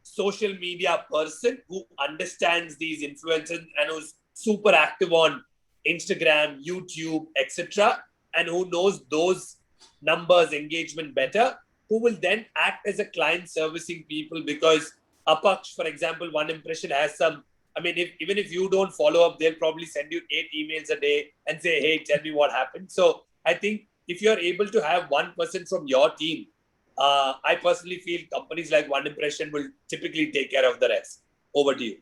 social media person who understands these influencers and who's super active on Instagram, YouTube, etc., and who knows those numbers, engagement better, who will then act as a client servicing people. Because Apaksh, for example, One Impression has some, even if you don't follow up, they'll probably send you 8 emails a day and say, hey, tell me what happened. So I think if you're able to have one person from your team, I personally feel companies like One Impression will typically take care of the rest. Over to you.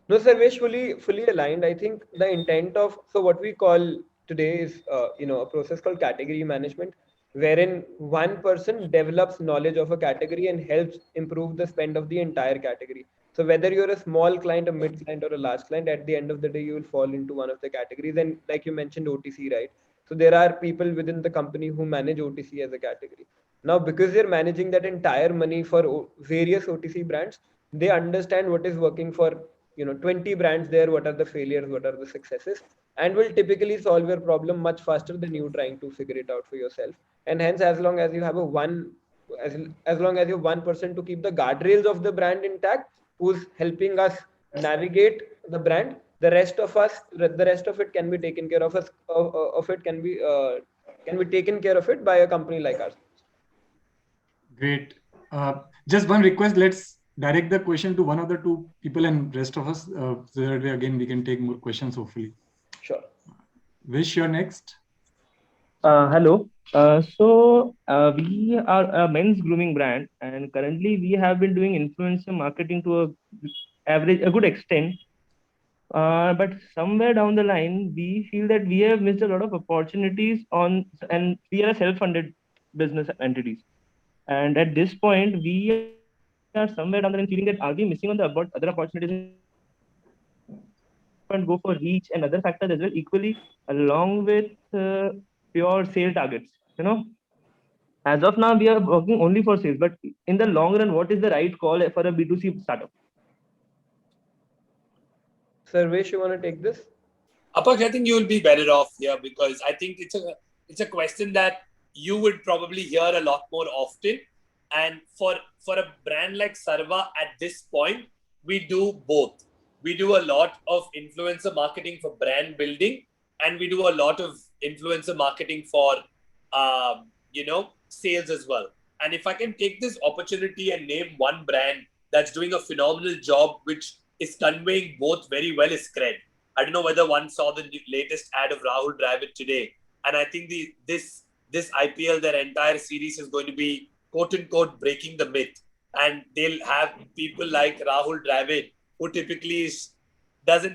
No, Sarvesh, fully aligned. I think the intent of, so what we call today is, a process called category management. wherein one person develops knowledge of a category and helps improve the spend of the entire category. So whether you're a small client, a mid client, or a large client, at the end of the day, you will fall into one of the categories. And like you mentioned, OTC, right? So there are people within the company who manage OTC as a category. Now, because they're managing that entire money for various OTC brands, they understand what is working for 20 brands there, what are the failures, what are the successes, and will typically solve your problem much faster than you trying to figure it out for yourself. And hence, as long as you have a one as long as you have one person to keep the guardrails of the brand intact, who's helping us navigate the brand, the rest of it can be taken care of us of it can be taken care of it by a company like ours.
Great. Just one request. Let's direct the question to one of the two people and rest of us, so that again we can take more questions hopefully.
Sure.
Vish, you're next.
Hello. We are a men's grooming brand, and currently we have been doing influencer marketing to a good extent. But somewhere down the line, we feel that we have missed a lot of opportunities and we are a self-funded business entities. And at this point, we are somewhere down the line feeling that are we missing on the other opportunities and go for reach and other factors as well equally along with pure sale targets. As of now, we are working only for sales, but in the long run, what is the right call for a B2C startup?
Sarvesh, you want to take this?
Apaksh, I think you will be better off here because I think it's a question that you would probably hear a lot more often. And for a brand like Sarva at this point, we do both. We do a lot of influencer marketing for brand building, and we do a lot of influencer marketing for sales as well. And if I can take this opportunity and name one brand that's doing a phenomenal job, which is conveying both very well, is Cred. I don't know whether one saw the latest ad of Rahul Dravid today, and I think this IPL, their entire series is going to be quote unquote breaking the myth, and they'll have people like Rahul Dravid, who typically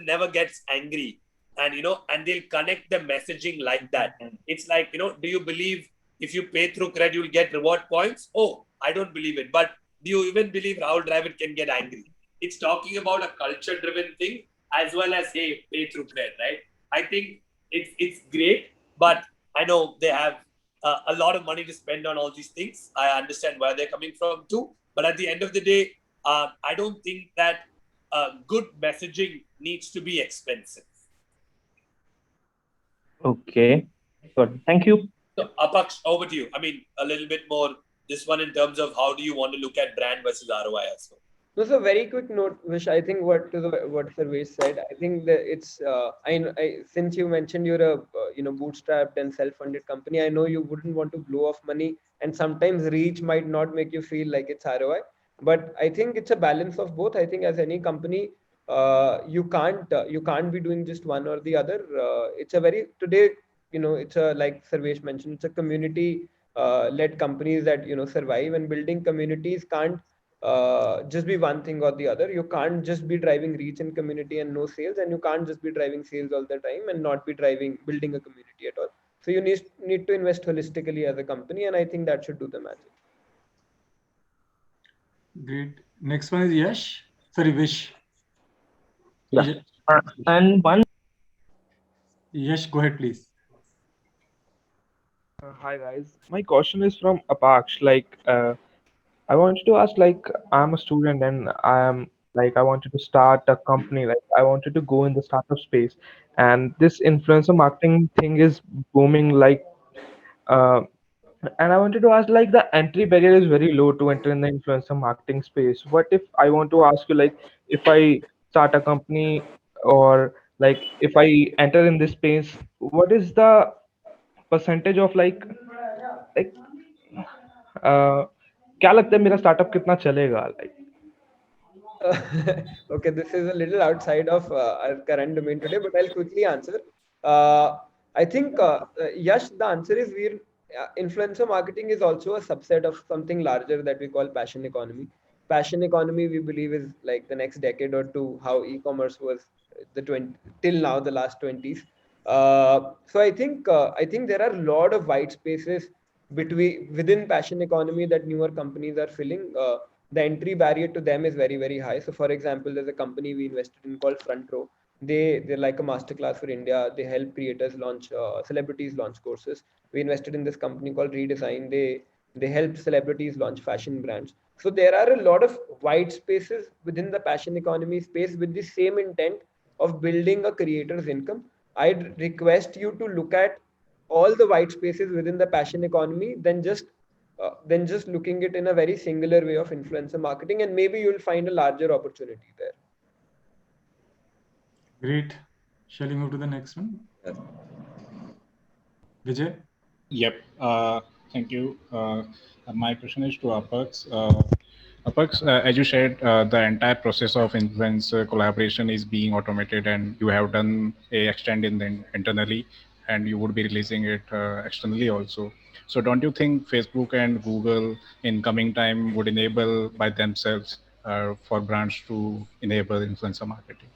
never gets angry, and and they'll connect the messaging like that. It's like, do you believe if you pay through Cred you'll get reward points? Oh, I don't believe it. But do you even believe Rahul Dravid can get angry? It's talking about a culture driven thing as well as, hey, pay through Cred, right? I think it's great, but I know they have a lot of money to spend on all these things. I understand where they're coming from too, but at the end of the day, I don't think that good messaging needs to be expensive.
Okay, good. Thank you.
So, Apaksh, over to you. I mean, a little bit more this one in terms of how do you want to look at brand versus ROI as well.
No, so very quick note, Vish. I think what Sarvesh said. I think that it's. Since you mentioned you're a bootstrapped and self-funded company, I know you wouldn't want to blow off money, and sometimes reach might not make you feel like it's ROI. But I think it's a balance of both. I think as any company, you can't be doing just one or the other. It's a very today. It's a, like Sarvesh mentioned, it's a community led companies that survive, and building communities can't just be one thing or the other. You can't just be driving reach in community and no sales, and you can't just be driving sales all the time and not be building a community at all. So you need to invest holistically as a company, and I think that should do the magic.
Great. Next one is Yash. Sorry, Vish.
Yeah. And one.
Yash, go ahead, please.
Hi guys, my question is from Apaksh. I wanted to ask, I'm a student and I wanted to start a company. I wanted to go in the startup space, and this influencer marketing thing is booming. And I wanted to ask, the entry barrier is very low to enter in the influencer marketing space. What if I want to ask you, if I start a company, or if I enter in this space, what is the percentage of like क्या लगता है मेरा startup कितना चलेगा
Okay, this is a little outside of our current domain today, but I'll quickly answer. I think Yash, the answer is influencer marketing is also a subset of something larger that we call passion economy. Passion economy, we believe, is like the next decade or two how e-commerce was till now, the last 20s. So I think there are a lot of white spaces within passion economy that newer companies are filling, the entry barrier to them is very, very high. So for example, there's a company we invested in called Front Row. They're like a masterclass for India. They help creators launch, celebrities launch courses. We invested in this company called Redesign. They help celebrities launch fashion brands. So there are a lot of white spaces within the passion economy space with the same intent of building a creator's income. I'd request you to look at all the white spaces within the passion economy than just looking it in a very singular way of influencer marketing, and maybe you'll find a larger opportunity there.
Great. Shall we move to the next one? Vijay?
Yep. Thank you. My question is to Apex. Apex, as you said, the entire process of influencer collaboration is being automated, and you have done a extend in the internally, and you would be releasing it externally also. So don't you think Facebook and Google in coming time would enable by themselves for brands to enable influencer marketing?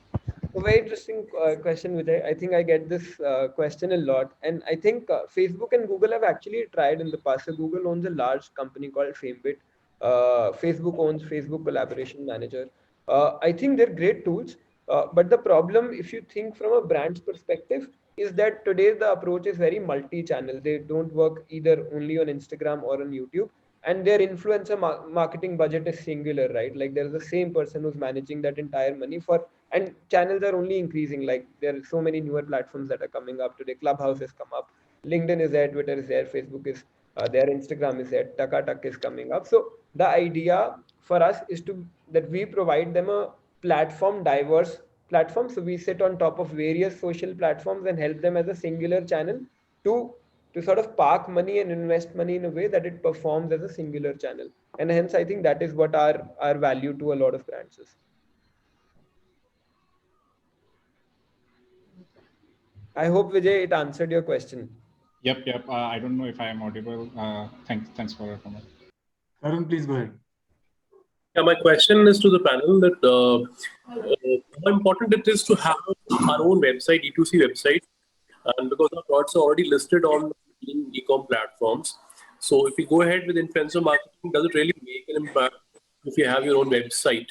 A very interesting question, Vijay. I think I get this question a lot, and I think Facebook and Google have actually tried in the past. So Google owns a large company called FameBit. Facebook owns Facebook Collaboration Manager. I think they're great tools, but the problem, if you think from a brand's perspective, is that today the approach is very multi-channel. They don't work either only on Instagram or on YouTube, and their influencer marketing budget is singular, right? Like there's the same person who's managing that entire money for, and channels are only increasing. Like there are so many newer platforms that are coming up today. Clubhouse has come up, LinkedIn is there, Twitter is there, Facebook is there, Instagram is there, Tuck is coming up. So the idea for us is that we provide them a diverse platform. So we sit on top of various social platforms and help them as a singular channel to sort of park money and invest money in a way that it performs as a singular channel. And hence, I think that is what our value to a lot of brands is. I hope, Vijay, it answered your question.
Yep. I don't know if I am audible. Thanks for your comment.
Arun, please go ahead.
Yeah, my question is to the panel that how important it is to have our own website, E2C website, and because our products are already listed on e-com platforms. So if you go ahead with influencer marketing, does it really make an impact if you have your own website?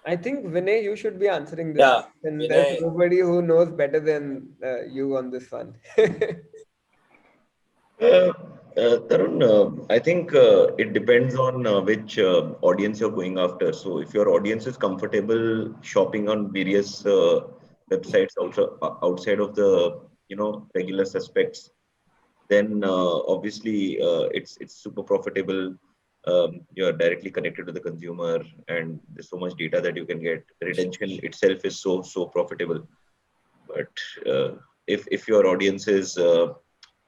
I think, Vinay, you should be answering this.
Yeah,
And
Vinay.
there's nobody who knows better than you on this one.
Tarun, I think it depends on which audience you're going after. So if your audience is comfortable shopping on various websites also outside of the regular suspects, then obviously it's super profitable. You're directly connected to the consumer, and there's so much data that you can get. The retention itself is so profitable. But if your audience is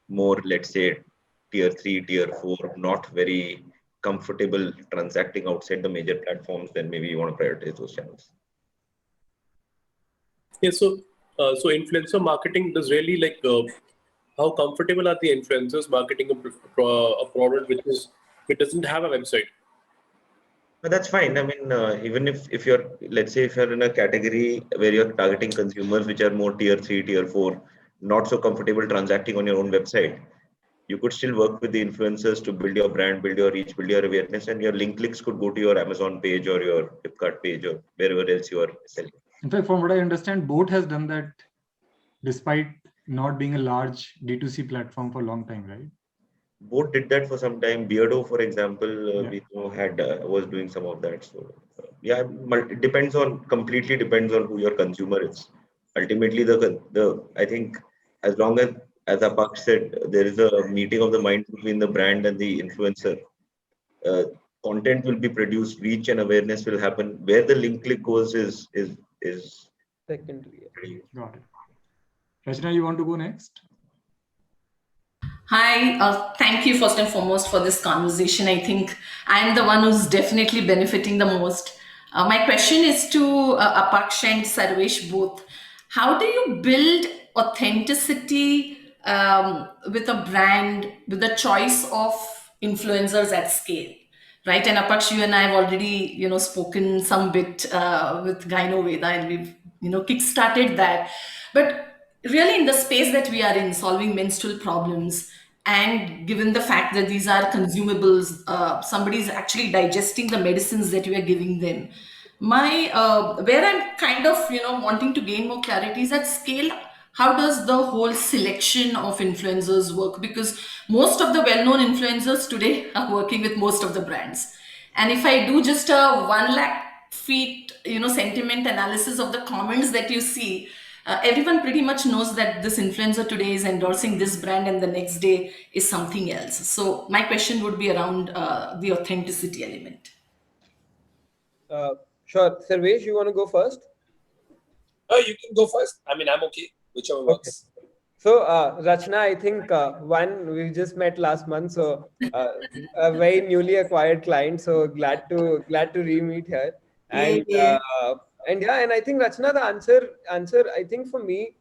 more, let's say, tier 3, tier 4, not very comfortable transacting outside the major platforms, then maybe you want to prioritize those channels.
Yeah, so influencer marketing does really how comfortable are the influencers marketing a product which doesn't have a website?
But that's fine. I mean, even if you're, let's say, if you're in a category where you're targeting consumers which are more tier 3, tier 4, not so comfortable transacting on your own website, you could still work with the influencers to build your brand, build your reach, build your awareness, and your link clicks could go to your Amazon page or your Flipkart page or wherever else you are selling.
In fact, from what I understand, Boat has done that despite not being a large D2C platform for a long time, right?
Boat did that for some time. Beardo, for example, we was doing some of that. So yeah, it completely depends on who your consumer is. Ultimately, I think as long as Apex said, there is a meeting of the mind between the brand and the influencer. Content will be produced, reach and awareness will happen. Where the link click goes is
secondary.
Got it. Rachna, you want to go next?
Hi, thank you first and foremost for this conversation. I think I'm the one who's definitely benefiting the most. My question is to Apex and Sarvesh both. How do you build authenticity with a brand, with the choice of influencers at scale, right? And Apex, you and I have already, spoken some bit with Gyno Veda, and we've, kickstarted that. But really in the space that we are in, solving menstrual problems, and given the fact that these are consumables, somebody is actually digesting the medicines that you are giving them. My where I'm kind of wanting to gain more clarity is at scale. How does the whole selection of influencers work? Because most of the well-known influencers today are working with most of the brands, and if I do just a 1 lakh feet sentiment analysis of the comments that you see, everyone pretty much knows that this influencer today is endorsing this brand and the next day is something else. So my question would be around the authenticity element.
Uh, sure. Sarvesh, you want to go first?
Oh, you can go first. I mean, I'm okay. Whichever
Okay.
works.
So, Rachna, I think we just met last month, so a very newly acquired client. So glad to re-meet her. And
Yeah.
and I think Rachna, the answer I think for me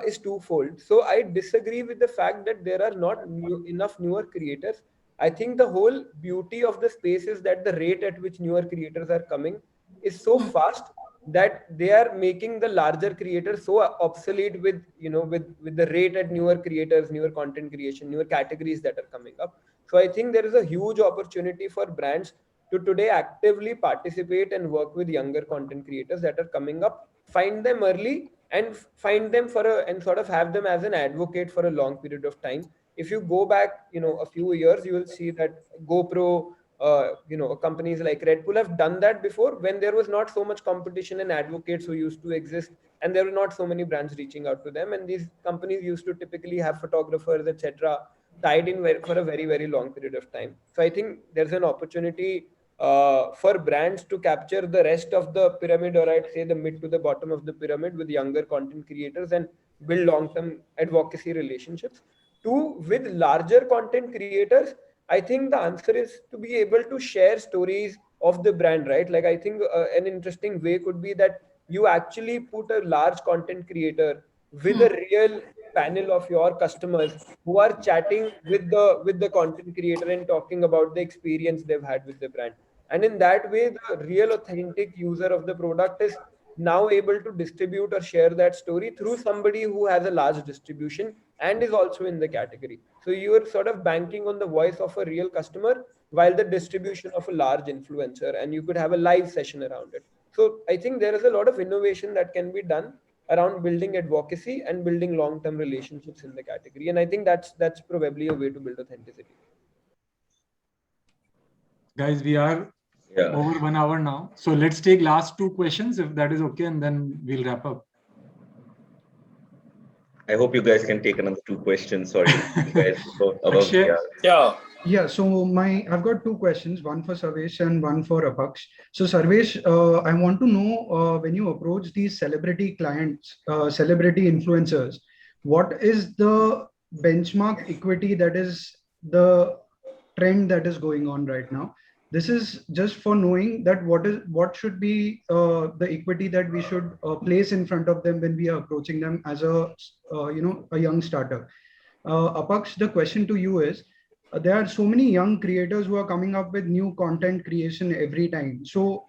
is twofold. So I disagree with the fact that there are not enough newer creators. I think the whole beauty of the space is that the rate at which newer creators are coming is so fast that they are making the larger creators so obsolete with the rate at newer creators, newer content creation, newer categories that are coming up. So I think there is a huge opportunity for brands to today actively participate and work with younger content creators that are coming up, find them early and find them and sort of have them as an advocate for a long period of time. If you go back a few years, you will see that GoPro, companies like Red Bull have done that before when there was not so much competition and advocates who used to exist, and there were not so many brands reaching out to them. And these companies used to typically have photographers, etc., tied in for a very, very long period of time. So I think there's an opportunity for brands to capture the rest of the pyramid, or I'd say the mid to the bottom of the pyramid, with younger content creators and build long-term advocacy relationships. Two, with larger content creators, I think the answer is to be able to share stories of the brand, right? Like I think an interesting way could be that you actually put a large content creator with a real panel of your customers who are chatting with the content creator and talking about the experience they've had with the brand. And in that way, the real authentic user of the product is now able to distribute or share that story through somebody who has a large distribution and is also in the category. So you are sort of banking on the voice of a real customer while the distribution of a large influencer, and you could have a live session around it. So I think there is a lot of innovation that can be done around building advocacy and building long-term relationships in the category. And I think that's probably a way to build authenticity.
Guys, we are
Yeah.
over 1 hour now. So let's take last 2 questions if that is okay, and then we'll wrap up.
I hope you guys can take another 2 questions. Sorry, you guys.
Akshay?
Yeah.
Yeah, so I've got 2 questions, one for Sarvesh and one for Apaksh. So Sarvesh, I want to know when you approach these celebrity clients, celebrity influencers, what is the benchmark equity that is the trend that is going on right now? This is just for knowing that what should be the equity that we should place in front of them when we are approaching them as a young startup. Apaksh, the question to you is, there are so many young creators who are coming up with new content creation every time. So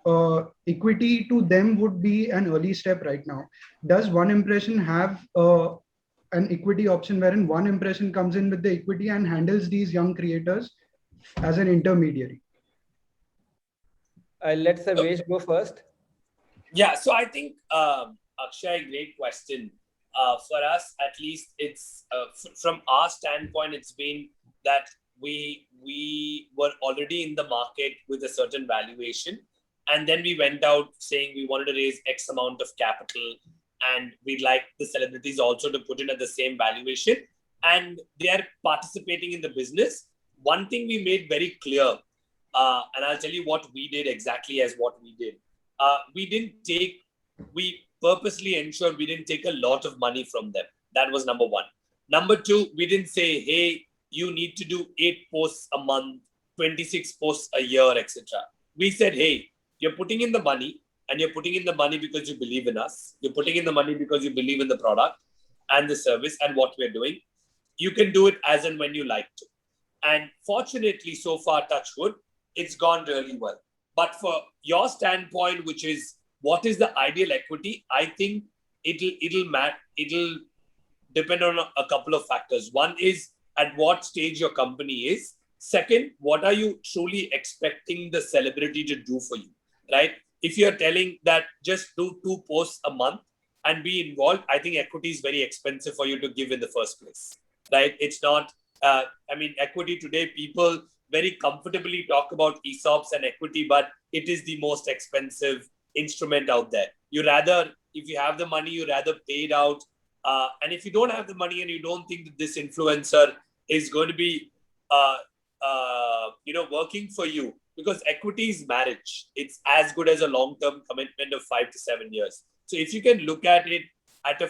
equity to them would be an early step right now. Does One Impression have an equity option wherein One Impression comes in with the equity and handles these young creators as an intermediary?
I'll let Sarvesh go first.
Yeah, so I think Akshay, great question. For us, at least, it's from our standpoint, it's been that we were already in the market with a certain valuation, and then we went out saying we wanted to raise X amount of capital, and we'd like the celebrities also to put in at the same valuation, and they are participating in the business. One thing we made very clear, and I'll tell you what we did exactly as what we did. We purposely ensured we didn't take a lot of money from them. That was number one. Number two, we didn't say, hey, you need to do 8 posts a month, 26 posts a year, etc. We said, hey, you're putting in the money, and you're putting in the money because you believe in us. You're putting in the money because you believe in the product and the service and what we're doing. You can do it as and when you like to. And fortunately, so far, touch wood, it's gone really well. But for your standpoint, which is what is the ideal equity, I think it'll depend on a couple of factors. One is at what stage your company is. Second, what are you truly expecting the celebrity to do for you, right? If you're telling that just do 2 posts a month and be involved, I think equity is very expensive for you to give in the first place, right? It's not, equity today, people very comfortably talk about ESOPs and equity, but it is the most expensive instrument out there. If you have the money, you rather pay it out. And if you don't have the money and you don't think that this influencer is going to be, working for you, because equity is marriage. It's as good as a long-term commitment of 5 to 7 years. So if you can look at it with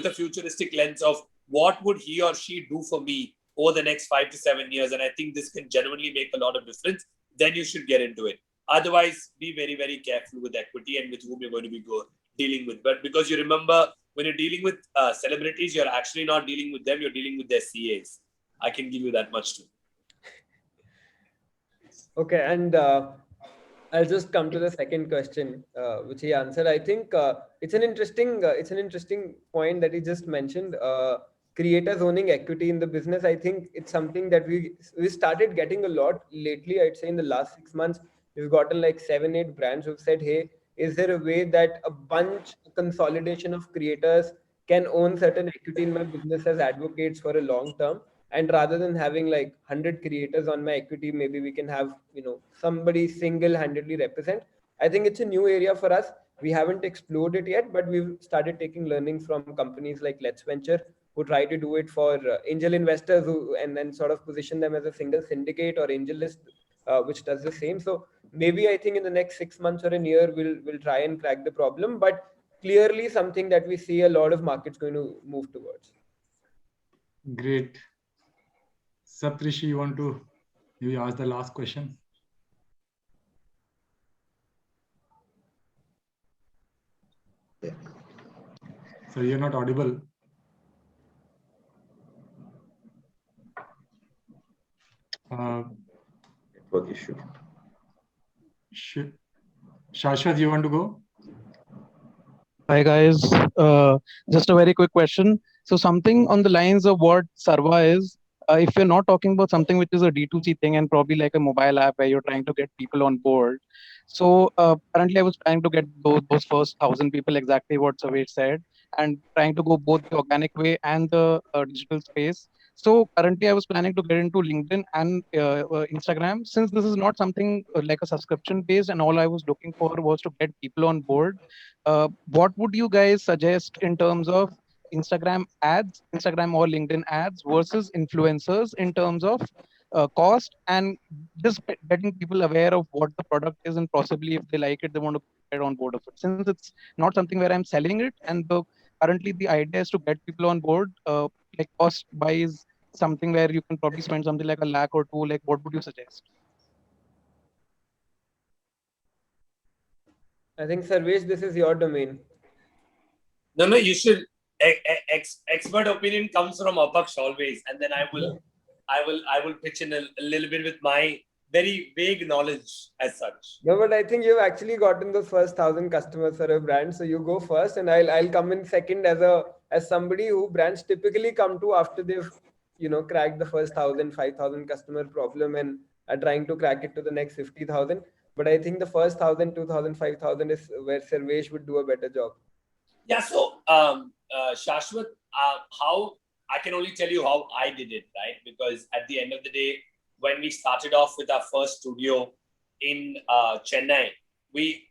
a futuristic lens of what would he or she do for me over the next 5 to 7 years, and I think this can genuinely make a lot of difference, then you should get into it. Otherwise, be very, very careful with equity and with whom you're going to be dealing with. But because you remember, when you're dealing with celebrities, you're actually not dealing with them, you're dealing with their CAs. I can give you that much too.
Okay, and I'll just come to the second question, which he answered. I think it's an interesting point that he just mentioned. Creators owning equity in the business. I think it's something that we started getting a lot lately. I'd say in the last 6 months, we've gotten like 7-8 brands who've said, "Hey, is there a way that a consolidation of creators can own certain equity in my business as advocates for a long term? And rather than having like 100 creators on my equity, maybe we can have, somebody single-handedly represent." I think it's a new area for us. We haven't explored it yet, but we've started taking learnings from companies like Let's Venture, who try to do it for angel investors, and then sort of position them as a single syndicate, or AngelList, which does the same. So maybe I think in the next 6 months or a year, we'll try and crack the problem. But clearly something that we see a lot of markets going to move towards.
Great. Saptrishi, you want to maybe ask the last question?
Yeah.
So you're not audible.
Network issue.
Shashwat, you want to go?
Hi guys, just a very quick question. So something on the lines of what Sarva is, if you're not talking about something which is a D2C thing and probably like a mobile app where you're trying to get people on board. So currently I was trying to get those first 1,000 people, exactly what Sarvesh said, and trying to go both the organic way and the digital space. So currently I was planning to get into LinkedIn and Instagram. Since this is not something like a subscription based, and all I was looking for was to get people on board. What would you guys suggest in terms of Instagram or LinkedIn ads versus influencers in terms of cost, and just getting people aware of what the product is, and possibly if they like it, they want to get on board of it. Since it's not something where I'm selling it, and currently the idea is to get people on board, like cost wise, something where you can probably spend something like 1 lakh or 2 lakh. What would you suggest?
I think Sarvesh, this is your domain.
No, you should. Expert opinion comes from Apaksh always, and then I will pitch in a little bit with my very vague knowledge as such.
No, but I think you've actually gotten the first 1,000 customers for a brand, so you go first, and I'll come in second as somebody who brands typically come to after they've cracked the first 1,000, 5,000 customer problem and are trying to crack it to the next 50,000. But I think the first 1,000, 2,000, 5,000 is where Sarvesh would do a better job.
Yeah. So Shashwat, how I can only tell you how I did it, right? Because at the end of the day, when we started off with our first studio in Chennai, we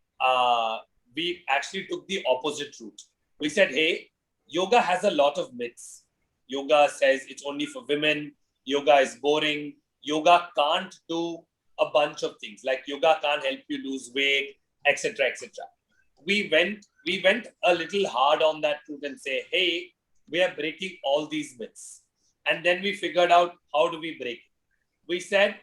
actually took the opposite route. We said, hey, yoga has a lot of myths. Yoga says it's only for women. Yoga is boring. Yoga can't do a bunch of things. Like yoga can't help you lose weight, etc., etc. We went a little hard on that route and say, hey, we are breaking all these myths. And then we figured out how do we break it. We said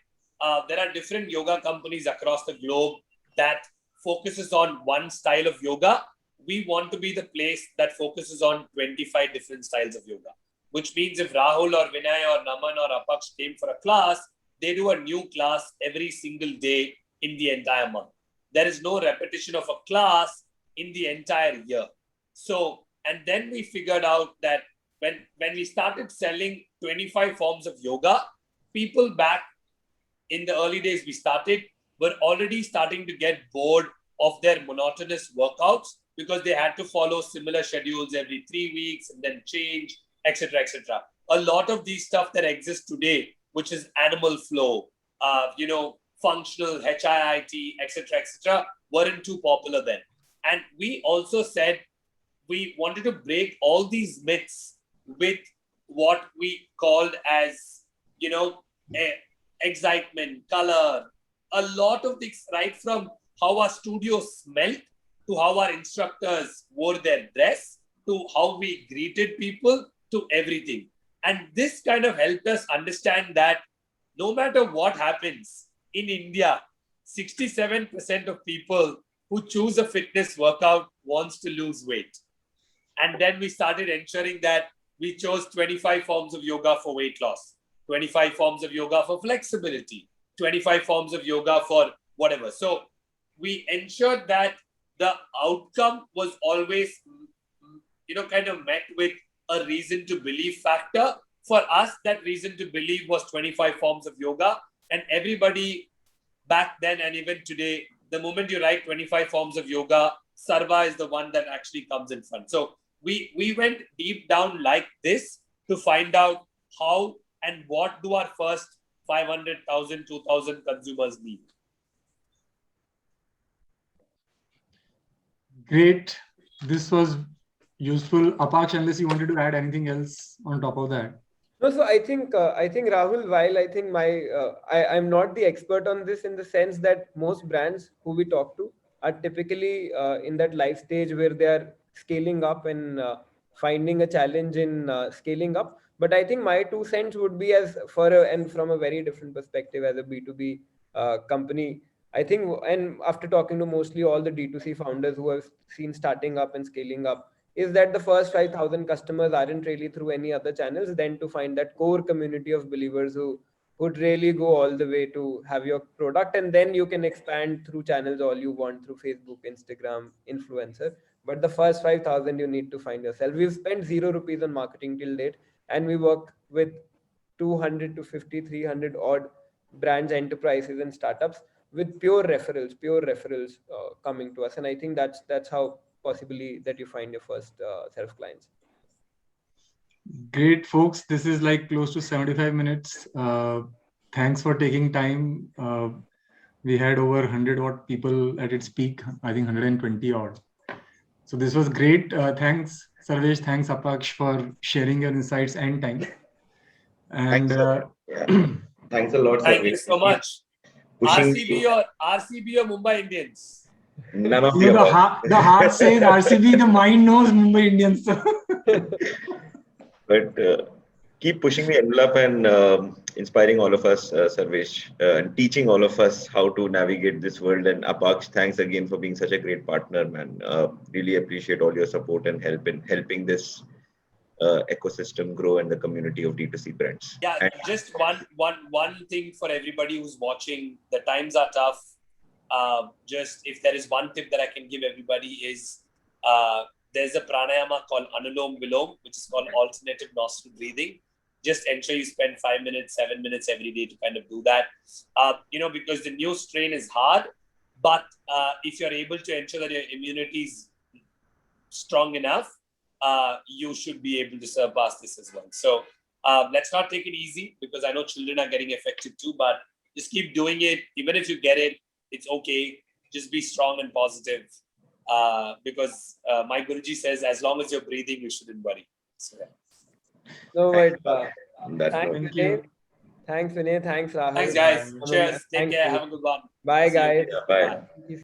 there are different yoga companies across the globe that focuses on one style of yoga. We want to be the place that focuses on 25 different styles of yoga, which means if Rahul or Vinay or Naman or Apaksh came for a class, they do a new class every single day in the entire month. There is no repetition of a class in the entire year. So, and then we figured out that when we started selling 25 forms of yoga, people back in the early days we started were already starting to get bored of their monotonous workouts because they had to follow similar schedules every 3 weeks and then change, etc., etc. A lot of these stuff that exists today, which is animal flow, functional HIIT, etc., etc., weren't too popular then. And we also said we wanted to break all these myths with what we called as, excitement, color, a lot of things, right from how our studio smelled to how our instructors wore their dress to how we greeted people to everything. And this kind of helped us understand that no matter what happens in India, 67% of people who choose a fitness workout wants to lose weight. And then we started ensuring that we chose 25 forms of yoga for weight loss, 25 forms of yoga for flexibility, 25 forms of yoga for whatever. So we ensured that the outcome was always, kind of met with a reason to believe factor. For us, that reason to believe was 25 forms of yoga. And everybody back then and even today, the moment you write 25 forms of yoga, Sarva is the one that actually comes in front. So we went deep down like this to find out how and what do our first 500,000, 2,000 consumers need.
Great. This was useful. Apaksh, unless you wanted to add anything else on top of that.
No, so I think Rahul, while I think I'm not the expert on this in the sense that most brands who we talk to are typically in that life stage where they are scaling up and finding a challenge in scaling up. But I think my 2 cents would be and from a very different perspective as a B2B company. I think, and after talking to mostly all the D2C founders who have seen starting up and scaling up, is that the first 5,000 customers aren't really through any other channels than to find that core community of believers who would really go all the way to have your product. And then you can expand through channels all you want through Facebook, Instagram, influencer. But the first 5,000 you need to find yourself. We've spent 0 rupees on marketing till date, and we work with 200 to 50, 300 odd brands, enterprises, and startups with pure referrals coming to us. And I think that's how possibly that you find your first set of clients.
Great, folks. This is like close to 75 minutes. Thanks for taking time. We had over 100 odd people at its peak, I think 120 odd. So this was great. Thanks, Sarvesh. Thanks, Apaksh, for sharing your insights and time. And
thanks a lot.
Thank you so much. RCB or Mumbai Indians?
None of
the heart says RCB, the mind knows Mumbai Indians.
But keep pushing the envelope and inspiring all of us, Sarvesh, and teaching all of us how to navigate this world. And Apaksh, thanks again for being such a great partner, man. Really appreciate all your support and help in helping this ecosystem grow and the community of D2C brands.
Yeah, and just one thing for everybody who's watching. The times are tough. Just if there is one tip that I can give everybody is there's a pranayama called Anulom Vilom, which is called alternative nostril breathing. Just ensure you spend 5 minutes, 7 minutes every day to kind of do that. Because the new strain is hard, but if you're able to ensure that your immunity is strong enough, you should be able to surpass this as well. So let's not take it easy, because I know children are getting affected too, but just keep doing it. Even if you get it, it's okay. Just be strong and positive. Because my Guruji says, as long as you're breathing, you shouldn't worry. So, yeah.
No, but
Thank you.
Thanks, Vinay. Thanks, Rahul.
Thanks, guys. Cheers. Take care. Have a good one.
Bye, guys.
Bye.
Thank you.